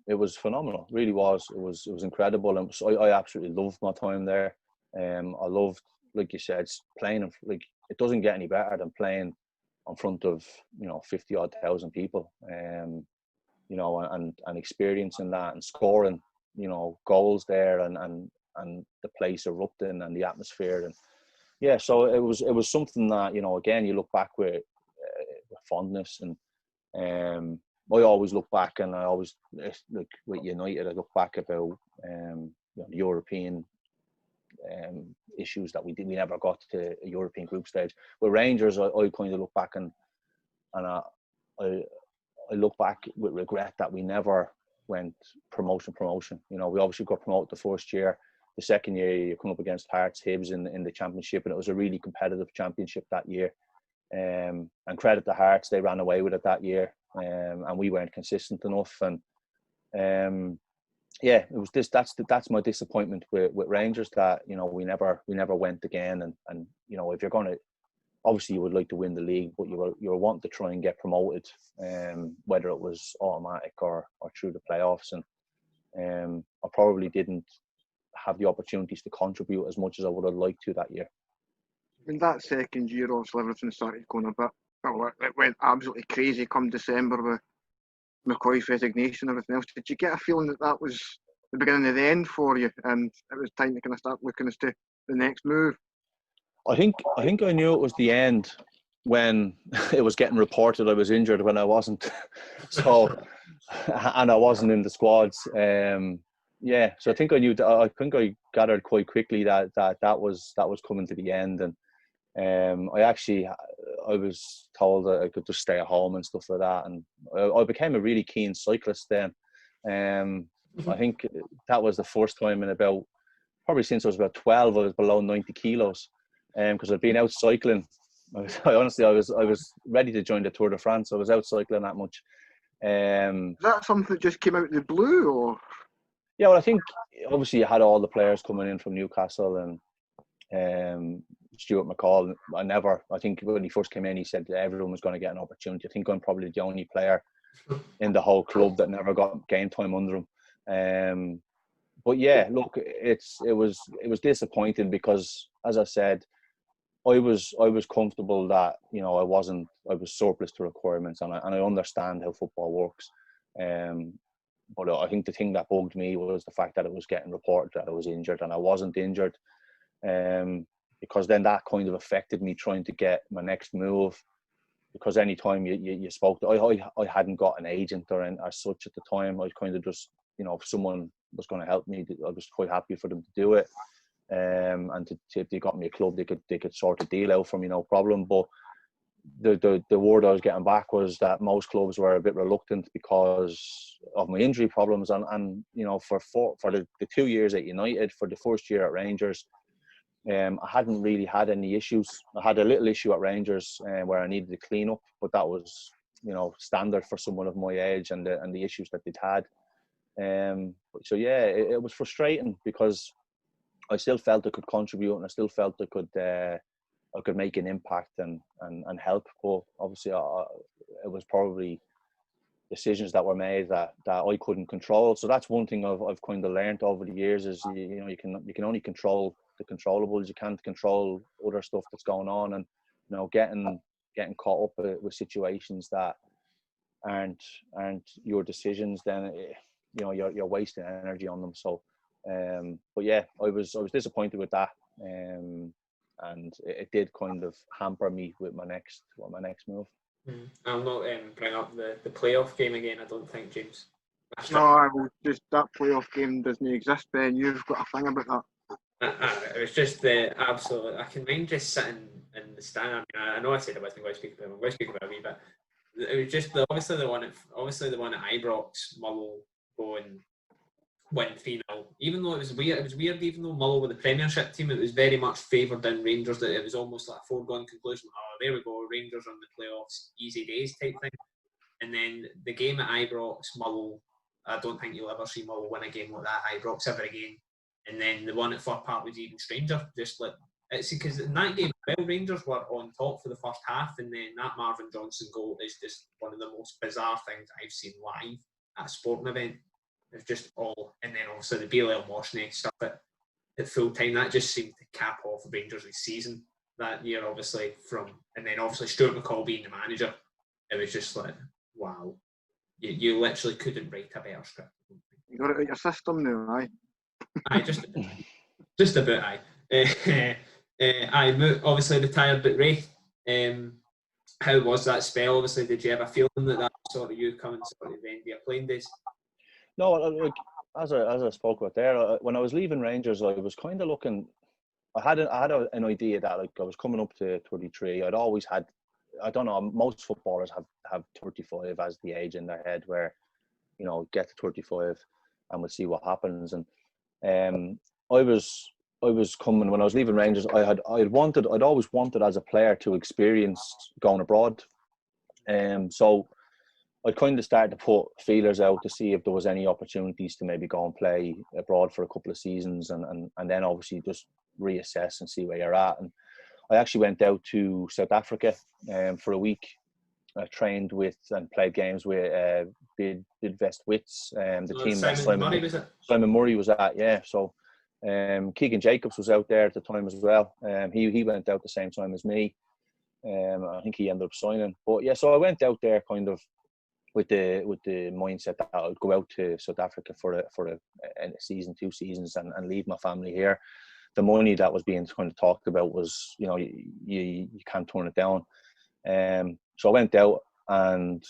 it was phenomenal, really was. It was incredible, and I absolutely loved my time there. I loved, like you said, playing. Like, it doesn't get any better than playing in front of, you know, 50-odd thousand people. You know, and experiencing that and scoring, you know, goals there, and the place erupting and the atmosphere, and yeah. So it was something that, you know, again, you look back with fondness, and I always look back, and I always, like with United, I look back about you know, the European issues that we never got to a European group stage. With Rangers, I kind of look back and I look back with regret that we never went promotion. You know, we obviously got promoted the first year. The second year, you come up against Hearts, Hibs in the championship, and it was a really competitive championship that year. And credit to Hearts, they ran away with it that year, and we weren't consistent enough. And yeah, it was this. That's my disappointment with Rangers, that, you know, we never went again. And you know, if you're going to, obviously you would like to win the league, but you were wanting to try and get promoted, whether it was automatic or through the playoffs. And I probably didn't have the opportunities to contribute as much as I would have liked to that year. In that second year, obviously everything started going a bit, well, it went absolutely crazy come December with McCoy's resignation and everything else. Did you get a feeling that was the beginning of the end for you, and it was time to kind of start looking as to the next move? I think I knew it was the end when it was getting reported I was injured when I wasn't. So, and I wasn't in the squads. Yeah, so I think I knew. I think I gathered quite quickly that was coming to the end. And I was told that I could just stay at home and stuff like that. And I became a really keen cyclist then. I think that was the first time in about, probably since I was about 12, I was below 90 kilos. Because I'd been out cycling. I was ready to join the Tour de France. I was out cycling that much. Is that something that just came out of the blue, or? Yeah, well, I think obviously you had all the players coming in from Newcastle, and Stuart McCall. I think when he first came in, he said that everyone was going to get an opportunity. I think I'm probably the only player in the whole club that never got game time under him. but yeah, look, it was disappointing because, as I said, I was comfortable that, you know, I was surplus to requirements, and I understand how football works. But I think the thing that bugged me was the fact that it was getting reported that I was injured, and I wasn't injured. Because then that kind of affected me trying to get my next move. Because any time you spoke to, I hadn't got an agent or as such at the time. I kind of just, you know, if someone was going to help me, I was quite happy for them to do it. And if they got me a club, they could sort a deal out for me, no problem. But the word I was getting back was that most clubs were a bit reluctant because of my injury problems. And you know, for the 2 years at United, for the first year at Rangers, I hadn't really had any issues. I had a little issue at Rangers where I needed to clean up, but that was, you know, standard for someone of my age and the issues that they'd had. So yeah, it was frustrating because I still felt I could contribute, and I still felt I could make an impact and help. But obviously, it was probably decisions that were made that I couldn't control. So that's one thing I've kind of learned over the years is, you know, you can only control the controllables. You can't control other stuff that's going on, and, you know, getting caught up with situations that aren't your decisions, then you know, you're wasting energy on them. So but yeah, I was disappointed with that, and it did kind of hamper me with my next move. I'll not bring up the playoff game again, I don't think, James. No, I will just, that playoff game doesn't exist, Ben. You've got a thing about that. It was just the absolute. I can mind just sitting in the stand. I know I said I wasn't going to speak about it. I'm going to speak about it a wee bit. It was just obviously the one at Ibrox, Mull going win 3-0. Even though it was weird. Even though Mull were the Premiership team, it was very much favoured in Rangers. That it was almost like a foregone conclusion. Oh, there we go, Rangers on the playoffs, easy days type thing. And then the game at Ibrox, Mull. I don't think you'll ever see Mull win a game like that at Ibrox ever again. And then the one at Fir Park was even stranger. Just like it's because in that game, well, Rangers were on top for the first half, and then that Marvin Johnson goal is just one of the most bizarre things I've seen live at a sporting event. It's just all, and then also the BLL Moshney stuff at full time. That just seemed to cap off Rangers' season that year, obviously and then obviously Stuart McCall being the manager. It was just like, wow, you literally couldn't write a better script. You got it out your system now, aye? Aye, just a bit, aye. I obviously retired, but Ray, how was that spell? Obviously, did you have a feeling that was sort of you coming sort of the end of your playing days? No, like, as I spoke about there, when I was leaving Rangers, I was kind of looking. I had an idea that, like, I was coming up to 33. I'd always had, I don't know, most footballers have 35 as the age in their head, where, you know, get to 35 and we'll see what happens. And I was coming, when I was leaving Rangers, I'd always wanted as a player to experience going abroad. So I kind of started to put feelers out to see if there was any opportunities to maybe go and play abroad for a couple of seasons, and then obviously just reassess and see where you're at. And I actually went out to South Africa for a week. I trained with and played games with Bidvest Wits, the team that Simon Murray was at. Yeah, so Keegan Jacobs was out there at the time as well. He went out the same time as me. I think he ended up signing. But yeah, so I went out there kind of with the mindset that I would go out to South Africa for a season, 2 seasons, and leave my family here. The money that was being kind of talked about was, you know, you can't turn it down. So I went out and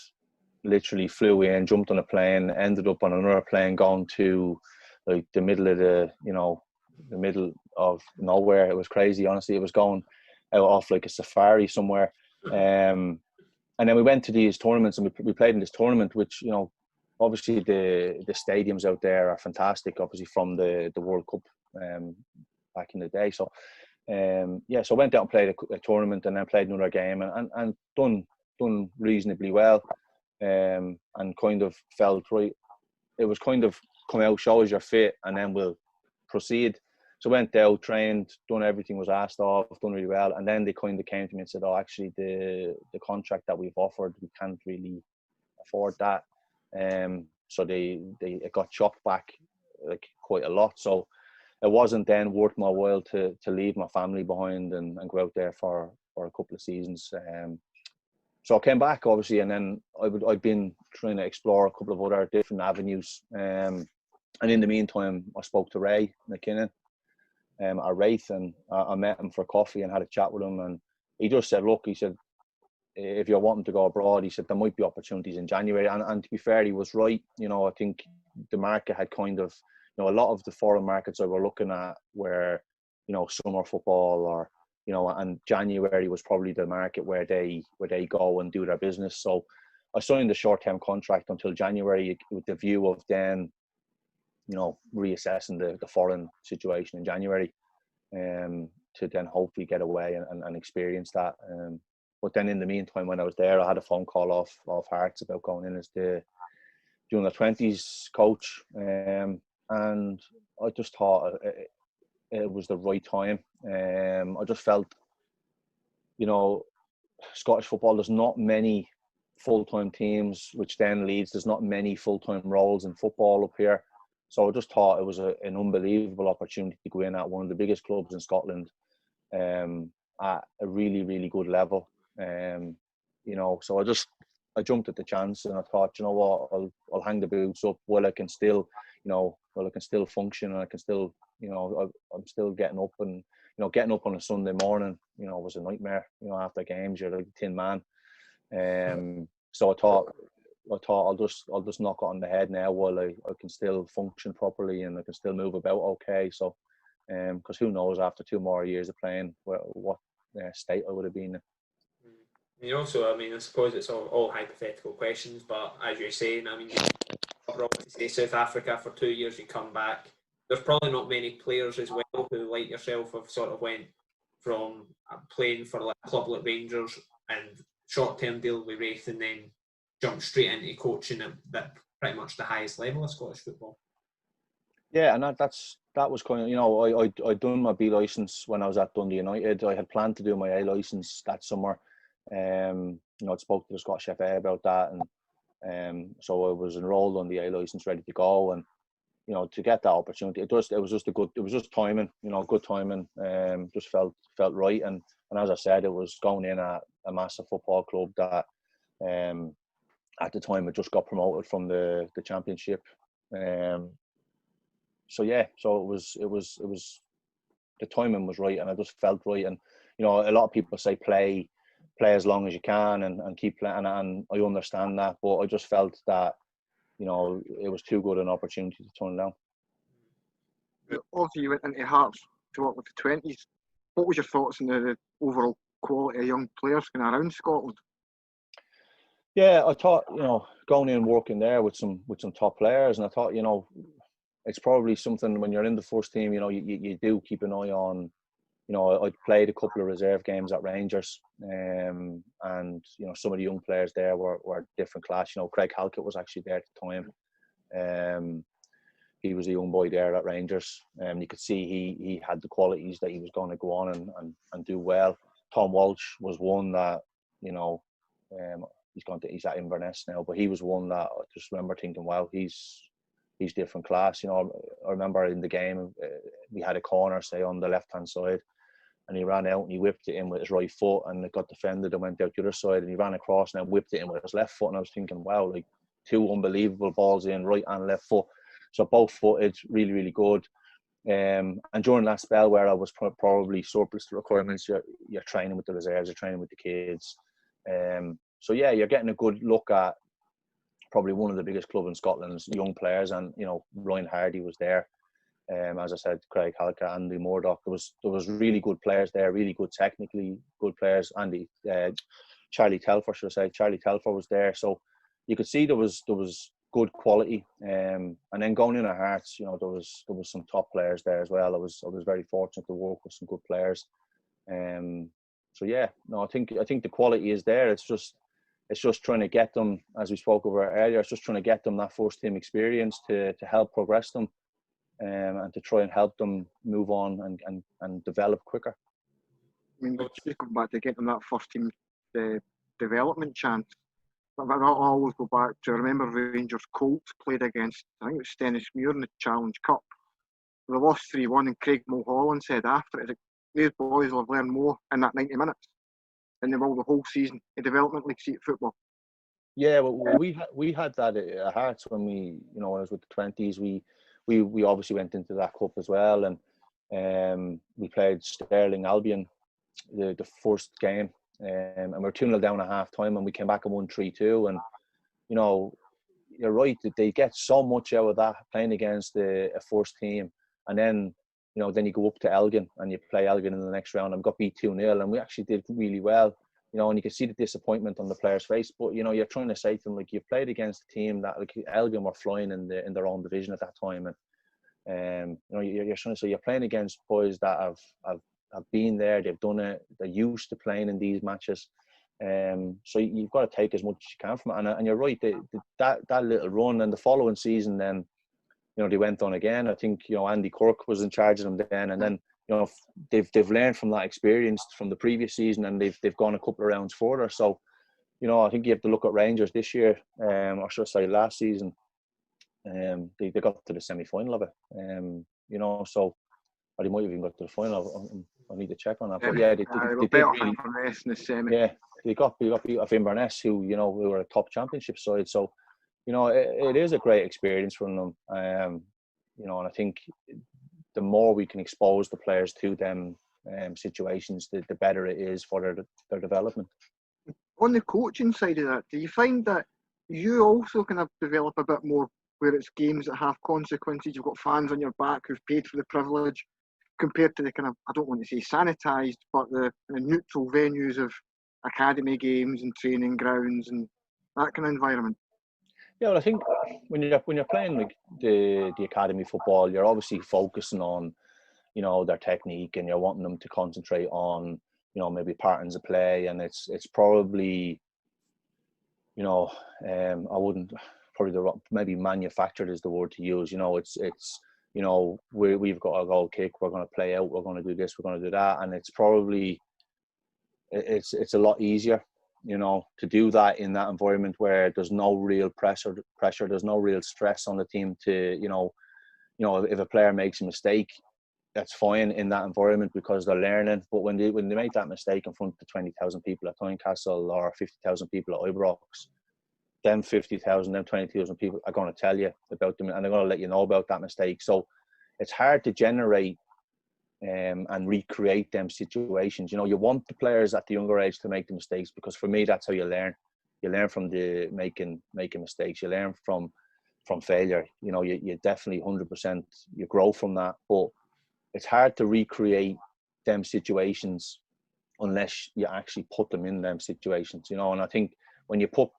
literally flew in, jumped on a plane, ended up on another plane going to like the middle of nowhere. It was crazy, honestly. It was going out off like a safari somewhere. And then we went to these tournaments, and we played in this tournament, which, you know, obviously the stadiums out there are fantastic, obviously from the World Cup back in the day. So so I went out and played a tournament, and then played another game, and done reasonably well, and kind of felt right. It was kind of come out, show us you're fit, and then we'll proceed. So I went out, trained, done everything was asked of, done really well, and then they kind of came to me and said, "Oh, actually, the contract that we've offered, we can't really afford that." So it got chopped back like quite a lot. So it wasn't then worth my while to leave my family behind and go out there for a couple of seasons. So I came back, obviously, and then I'd been trying to explore a couple of other different avenues. And in the meantime, I spoke to Ray McKinnon at Wraith, and I met him for coffee and had a chat with him. And he just said, look, he said, if you're wanting to go abroad, he said, there might be opportunities in January. And to be fair, he was right. You know, I think the market had kind of, you know, a lot of the foreign markets I were looking at were, you know, summer football or, you know, and January was probably the market where they go and do their business. So I signed a short-term contract until January with the view of then, you know, reassessing the foreign situation in January, to then hopefully get away and experience that. But then in the meantime, when I was there, I had a phone call off Hearts about going in as the junior 20s coach, and I just thought it was the right time. I just felt, you know, Scottish football, there's not many full-time teams, which then leads, there's not many full-time roles in football up here. So I just thought it was an unbelievable opportunity to go in at one of the biggest clubs in Scotland, at a really, really good level. You know, so I jumped at the chance, and I thought, you know what, I'll hang the boots up while I can still, you know, function, and I can still, you know, I'm still getting up, and, you know, getting up on a Sunday morning, you know, was a nightmare. You know, after games, you're like a tin man. So I thought I'll just knock it on the head now while I can still function properly and I can still move about okay. So, because who knows, after 2 more years of playing, what state I would have been in. You also, I mean, I suppose it's all hypothetical questions, but as you're saying, I mean, you stay South Africa for 2 years, you come back. There's probably not many players as well who, like yourself, have sort of went from playing for a club like Rangers and short-term deal with Wraith, and then jumped straight into coaching at pretty much the highest level of Scottish football. Yeah, and that was kind of, you know, I'd done my B licence when I was at Dundee United. I had planned to do my A licence that summer. You know, I spoke to the Scottish FA about that, and so I was enrolled on the A licence, ready to go. And, you know, to get that opportunity, it was just timing, you know, good timing. Just felt right, and as I said, it was going in at a massive football club that, at the time, it just got promoted from the Championship. So it was the timing was right, and I just felt right. And, you know, a lot of people say play as long as you can and keep playing, and I understand that, but I just felt that, you know, it was too good an opportunity to turn down. Obviously, you went into Hearts to work with the 20s. What was your thoughts on the overall quality of young players going around Scotland? Yeah, I thought, you know, going in and working there with some top players, and I thought, you know, it's probably something when you're in the first team, you know, you do keep an eye on. You know, I'd played a couple of reserve games at Rangers, and, you know, some of the young players there were different class. You know, Craig Halkett was actually there at the time. He was a young boy there at Rangers, and you could see he had the qualities that he was going to go on and do well. Tom Walsh was one that, you know, he's at Inverness now, but he was one that I just remember thinking, wow, he's different class. You know, I remember in the game, we had a corner, say, on the left-hand side, and he ran out and he whipped it in with his right foot, and it got defended and went out the other side, and he ran across and then whipped it in with his left foot, and I was thinking, wow, like 2 unbelievable balls in, right and left foot. So both footed, really, really good. And during that spell where I was probably surplus to requirements, you're training with the reserves, you're training with the kids. So yeah, you're getting a good look at probably one of the biggest clubs in Scotland's young players, and, you know, Ryan Hardy was there. As I said, Craig Halkett, Andy Murdoch. There was really good players there, really good technically good players. Charlie Telfer, should I say? Charlie Telfer was there, so you could see there was good quality. And then going in at Hearts, you know, there was some top players there as well. I was very fortunate to work with some good players. So yeah, no, I think the quality is there. It's just trying to get them, as we spoke about earlier, it's just trying to get them that first team experience to help progress them, and to try and help them move on and develop quicker. I mean, just going back to getting that first team development chance, I always go back to, I remember Rangers Colts played against, I think it was Stennismuir in the Challenge Cup, they lost 3-1, and Craig Mulholland said after it, these boys will have learned more in that 90 minutes than they will the whole season in development league seat football. Yeah, well, we had that at Hearts when we, when I was with the 20s. We obviously went into that cup as well, and we played Stirling Albion the first game, and we were 2-0 down at half time, and we came back and won 3-2. And you're right that they get so much out of that playing against a first team, and then then you go up to Elgin and you play Elgin in the next round, and we got beat 2-0, and we actually did really well. And you can see the disappointment on the players' face. But you're trying to say to them, like, you've played against a team that, like, Elgin were flying in their own division at that time, and you're trying to say you're playing against boys that have been there, they've done it, they're used to playing in these matches. So you've got to take as much as you can from it. And you're right, that little run, and the following season, then they went on again. I think Andy Kirk was in charge of them then, and then they've learned from that experience from the previous season, and they've gone a couple of rounds further. So I think you have to look at Rangers this year, or should I say last season. They got to the semi-final of it. So, or they might have even got to the final. I need to check on that. But yeah, they did really. Yeah, they got beat off Inverness, who were a top championship side. So it is a great experience for them. And I think the more we can expose the players to them situations, the better it is for their development. On the coaching side of that, do you find that you also kind of develop a bit more where it's games that have consequences? You've got fans on your back who've paid for the privilege, compared to the kind of, I don't want to say sanitised, but the neutral venues of academy games and training grounds and that kind of environment. Yeah, well, I think when you're playing like the academy football, you're obviously focusing on their technique, and you're wanting them to concentrate on maybe patterns of play, and it's probably I wouldn't probably maybe manufactured is the word to use. It's we've got a goal kick, we're going to play out, we're going to do this, we're going to do that, and it's probably it's a lot easier to do that in that environment where there's no real pressure, there's no real stress on the team to if a player makes a mistake, that's fine in that environment because they're learning. But when they make that mistake in front of 20,000 people at Tynecastle or 50,000 people at Ibrox, them 50,000, them 20,000 people are going to tell you about them, and they're going to let you know about that mistake. So it's hard to generate and recreate them situations. You want the players at the younger age to make the mistakes, because for me, that's how you learn. You learn from the making mistakes. You learn from failure. You definitely 100%, you grow from that. But it's hard to recreate them situations unless you actually put them in them situations. And I think when you put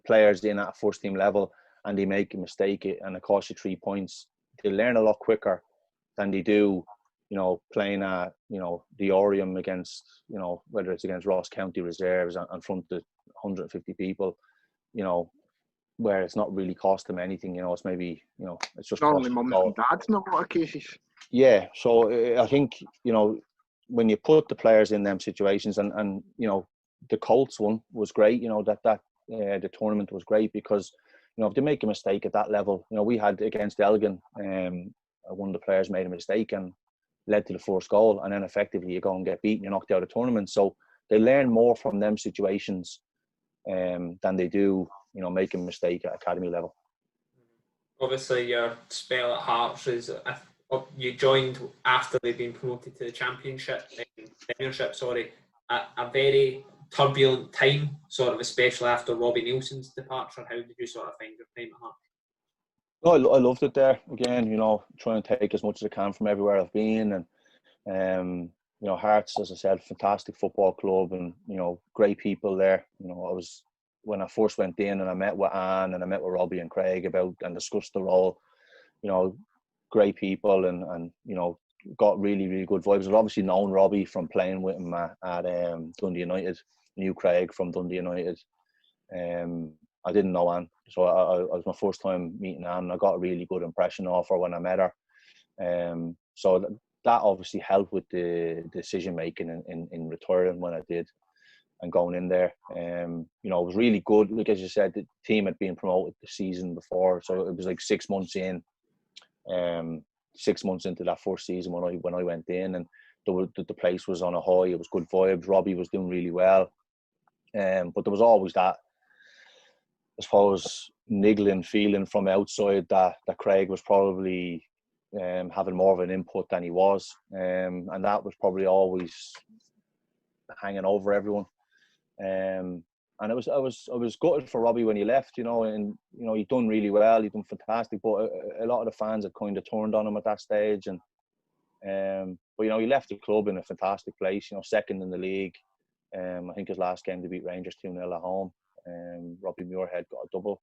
players in at first team level and they make a mistake and it costs you 3 points, they learn a lot quicker than they do playing at the Orium against whether it's against Ross County Reserves in front of 150 people, where it's not really cost them anything. It's maybe it's just normally mums and dads in a lot of cases. Yeah, so I think when you put the players in them situations, and the Colts one was great. The tournament was great because if they make a mistake at that level, we had against Elgin, one of the players made a mistake and led to the first goal, and then effectively you go and get beaten, you're knocked out of the tournament. So they learn more from them situations than they do making a mistake at academy level. Obviously your spell at Hearts is you joined after they'd been promoted to the Premiership, a very turbulent time, sort of, especially after Robbie Nielsen's departure. How did you sort of find your time at Hearts? No, I loved it there. Again, trying to take as much as I can from everywhere I've been, and Hearts, as I said, fantastic football club, and great people there. When I first went in and I met with Anne and I met with Robbie and Craig and discussed the role, great people, and got really, really good vibes. I've obviously known Robbie from playing with him at Dundee United, knew Craig from Dundee United. I didn't know Anne, so it was my first time meeting Anne, and I got a really good impression of her when I met her. So that obviously helped with the decision making in retiring when I did, and going in there. It was really good. Like as you said, the team had been promoted the season before, so it was like 6 months in. 6 months into that first season when I went in, and the place was on a high. It was good vibes. Robbie was doing really well, but there was always that, I suppose, niggling feeling from outside that Craig was probably having more of an input than he was, and that was probably always hanging over everyone. And I was gutted for Robbie when he left, and he'd done really well, he'd done fantastic, but a lot of the fans had kind of turned on him at that stage, and but he left the club in a fantastic place, second in the league. I think his last game they beat Rangers 2-0 at home. Robbie Muirhead got a double.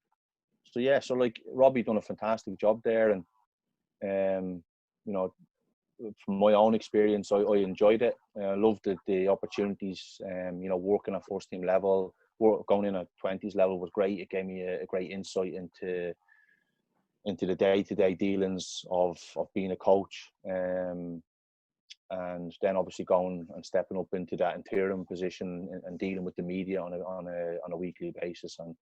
So like Robbie done a fantastic job there, and from my own experience, I enjoyed it. I loved the opportunities. Working at first team level, going in at 20s level was great. It gave me a great insight into the day-to-day dealings of being a coach. And then obviously going and stepping up into that interim position and dealing with the media on a weekly basis, and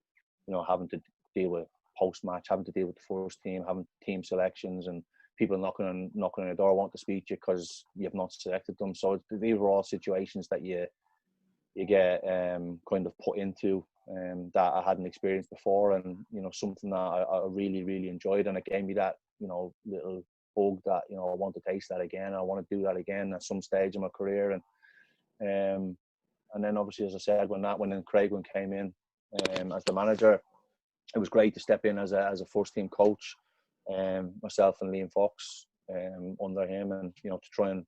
having to deal with post-match, having to deal with the first team, having team selections, and people knocking on your door want to speak to you because you have not selected them. So these were all situations that you get kind of put into that I hadn't experienced before, and something that I really, really enjoyed, and it gave me that little bug that I want to taste that again. I want to do that again at some stage in my career, and then obviously, as I said, when then Craig came in as the manager, it was great to step in as a first team coach, myself and Liam Fox under him, and to try and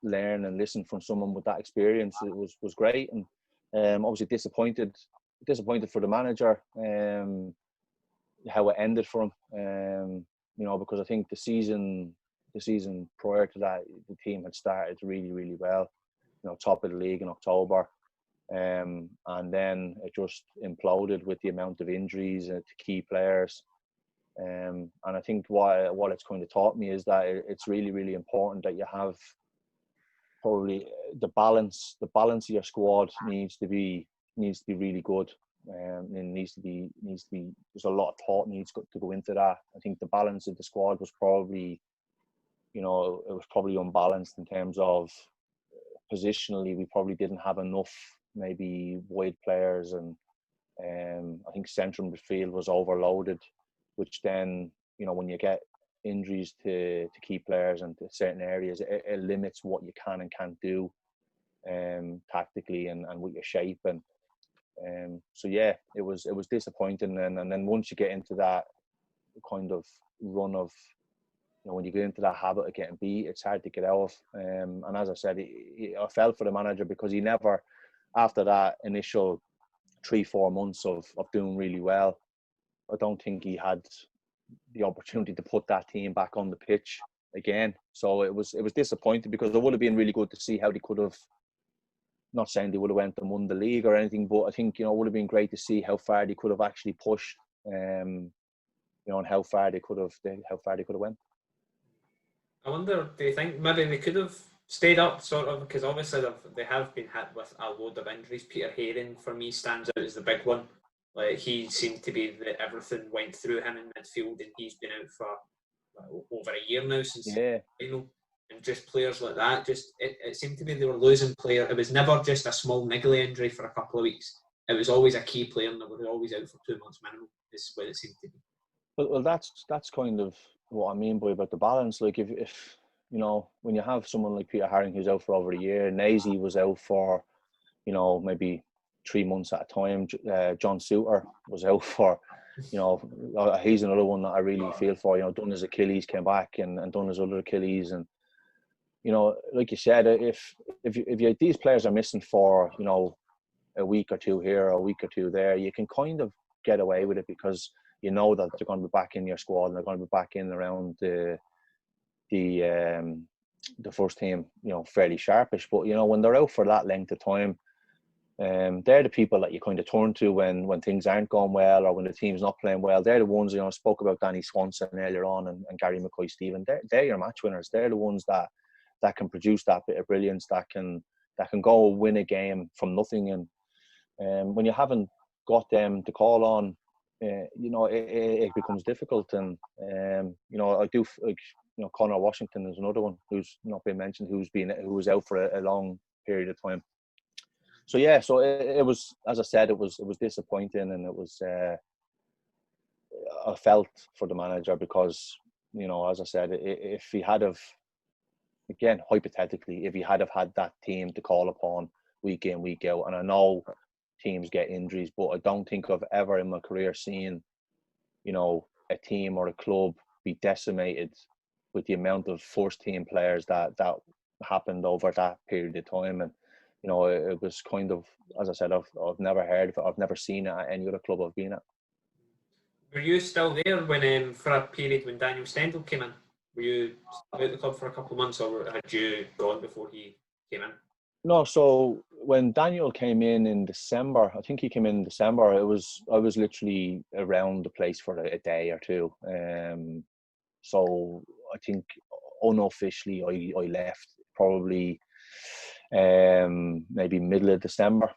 learn and listen from someone with that experience. It was great, and obviously disappointed for the manager how it ended for him. Because I think the season prior to that, the team had started really, really well. Top of the league in October, and then it just imploded with the amount of injuries to key players. And I think what it's kind of taught me is that it's really, really important that you have probably the balance of your squad needs to be really good. It needs to be. There's a lot of thought needs to go into that. I think the balance of the squad was probably, it was probably unbalanced in terms of positionally. We probably didn't have enough maybe wide players, and I think central midfield was overloaded, which then when you get injuries to key players and to certain areas, it limits what you can and can't do tactically and with your shape. And so yeah, it was disappointing, and then once you get into that kind of run of when you get into that habit of getting beat, it's hard to get out of. And as I said, I felt for the manager because he never, after that initial 3-4 months of doing really well, I don't think he had the opportunity to put that team back on the pitch again. So it was disappointing, because it would have been really good to see how they could have, not saying they would have went and won the league or anything, but I think it would have been great to see how far they could have actually pushed, and how far they could have went. I wonder, do you think maybe they could have stayed up, sort of, because obviously they have been hit with a load of injuries. Peter Haring, for me, stands out as the big one. Like, he seemed to be that everything went through him in midfield, and he's been out for over a year now since the final. And just players like that, it seemed to be they were losing players. It was never just a small niggly injury for a couple of weeks. It was always a key player, and they were always out for 2 months minimum. Is what it seemed to be. Well, that's kind of what I mean by about the balance. Like if when you have someone like Peter Haring who's out for over a year, Nazy was out for maybe 3 months at a time. John Suter was out for he's another one that I really feel for. Done his Achilles, came back and done his other Achilles, and like you said, if these players are missing for a week or two here or a week or two there, you can kind of get away with it, because that they're going to be back in your squad and they're going to be back in around the first team, fairly sharpish. But when they're out for that length of time, they're the people that you kind of turn to when things aren't going well or when the team's not playing well. They're the ones, I spoke about Danny Swanson earlier on and Gary McCoy-Stephen. They're your match winners. They're the ones that can produce that bit of brilliance, that can go win a game from nothing. And when you haven't got them to call on, it becomes difficult. And I do, like, Connor Washington is another one who's not been mentioned, who was out for a long period of time. So yeah, so it was, as I said, it was disappointing, and it was I felt for the manager because, as I said, if he had have, again, hypothetically, if he had have had that team to call upon week in, week out, and I know teams get injuries, but I don't think I've ever in my career seen, a team or a club be decimated with the amount of first team players that happened over that period of time. And it was kind of, as I said, I've never heard of it, I've never seen it at any other club I've been at. Were you still there when for a period when Daniel Stendhal came in? Were you still at the club for a couple of months, or had you gone before he came in? No, so when Daniel came in December, I think he came in December, I was literally around the place for a day or two. So I think unofficially I left probably maybe middle of December,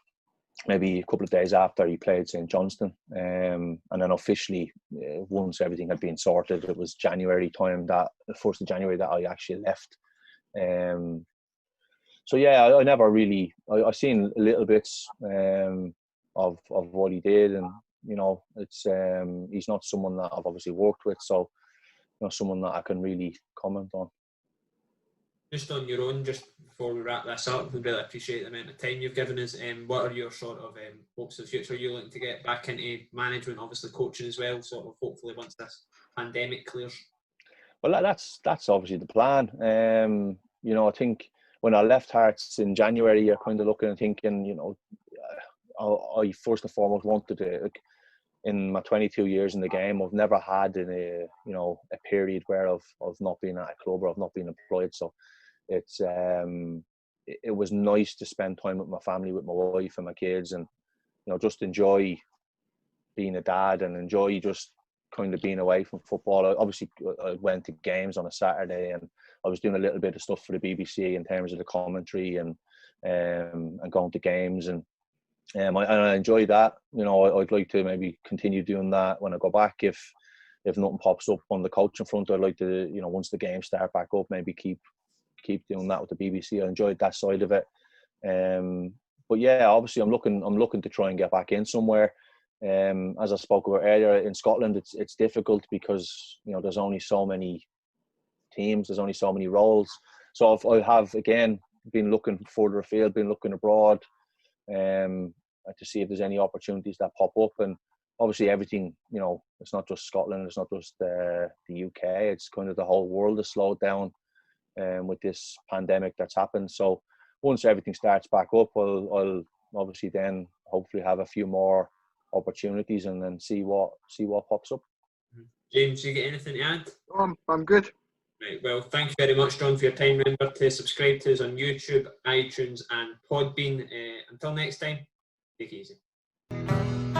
maybe a couple of days after he played St Johnstone. And then officially, once everything had been sorted, it was January time, the 1st of January, that I actually left. So yeah, I never really, I seen little bits of what he did, and it's he's not someone that I've obviously worked with, so someone that I can really comment on. Just on your own, just before we wrap this up, we really appreciate the amount of time you've given us. What are your sort of hopes for the future? Are you looking to get back into management, obviously coaching as well, sort of hopefully once this pandemic clears? Well, that's obviously the plan. I think when I left Hearts in January, you're kind of looking and thinking, I first and foremost wanted to, in my 22 years in the game, I've never had a period where I've not been at a club or I've not been employed. So it's it was nice to spend time with my family, with my wife and my kids, and just enjoy being a dad and enjoy just kind of being away from football. I went to games on a Saturday, and I was doing a little bit of stuff for the BBC in terms of the commentary and going to games, and I enjoy that. I'd like to maybe continue doing that when I go back. If nothing pops up on the coaching front, I'd like to, once the games start back up, maybe keep doing that with the BBC. I enjoyed that side of it. But yeah, obviously I'm looking to try and get back in somewhere. As I spoke about earlier, in Scotland it's difficult because there's only so many teams, there's only so many roles. So I have again been looking further afield, been looking abroad, to see if there's any opportunities that pop up. And obviously everything, it's not just Scotland, it's not just the UK, it's kind of the whole world has slowed down with this pandemic that's happened. So once everything starts back up, I'll obviously then hopefully have a few more opportunities and then see what pops up. James, you get anything to add? I'm good. Right, well, thank you very much, John, for your time. Remember to subscribe to us on YouTube, iTunes and Podbean. Until next time, take it easy.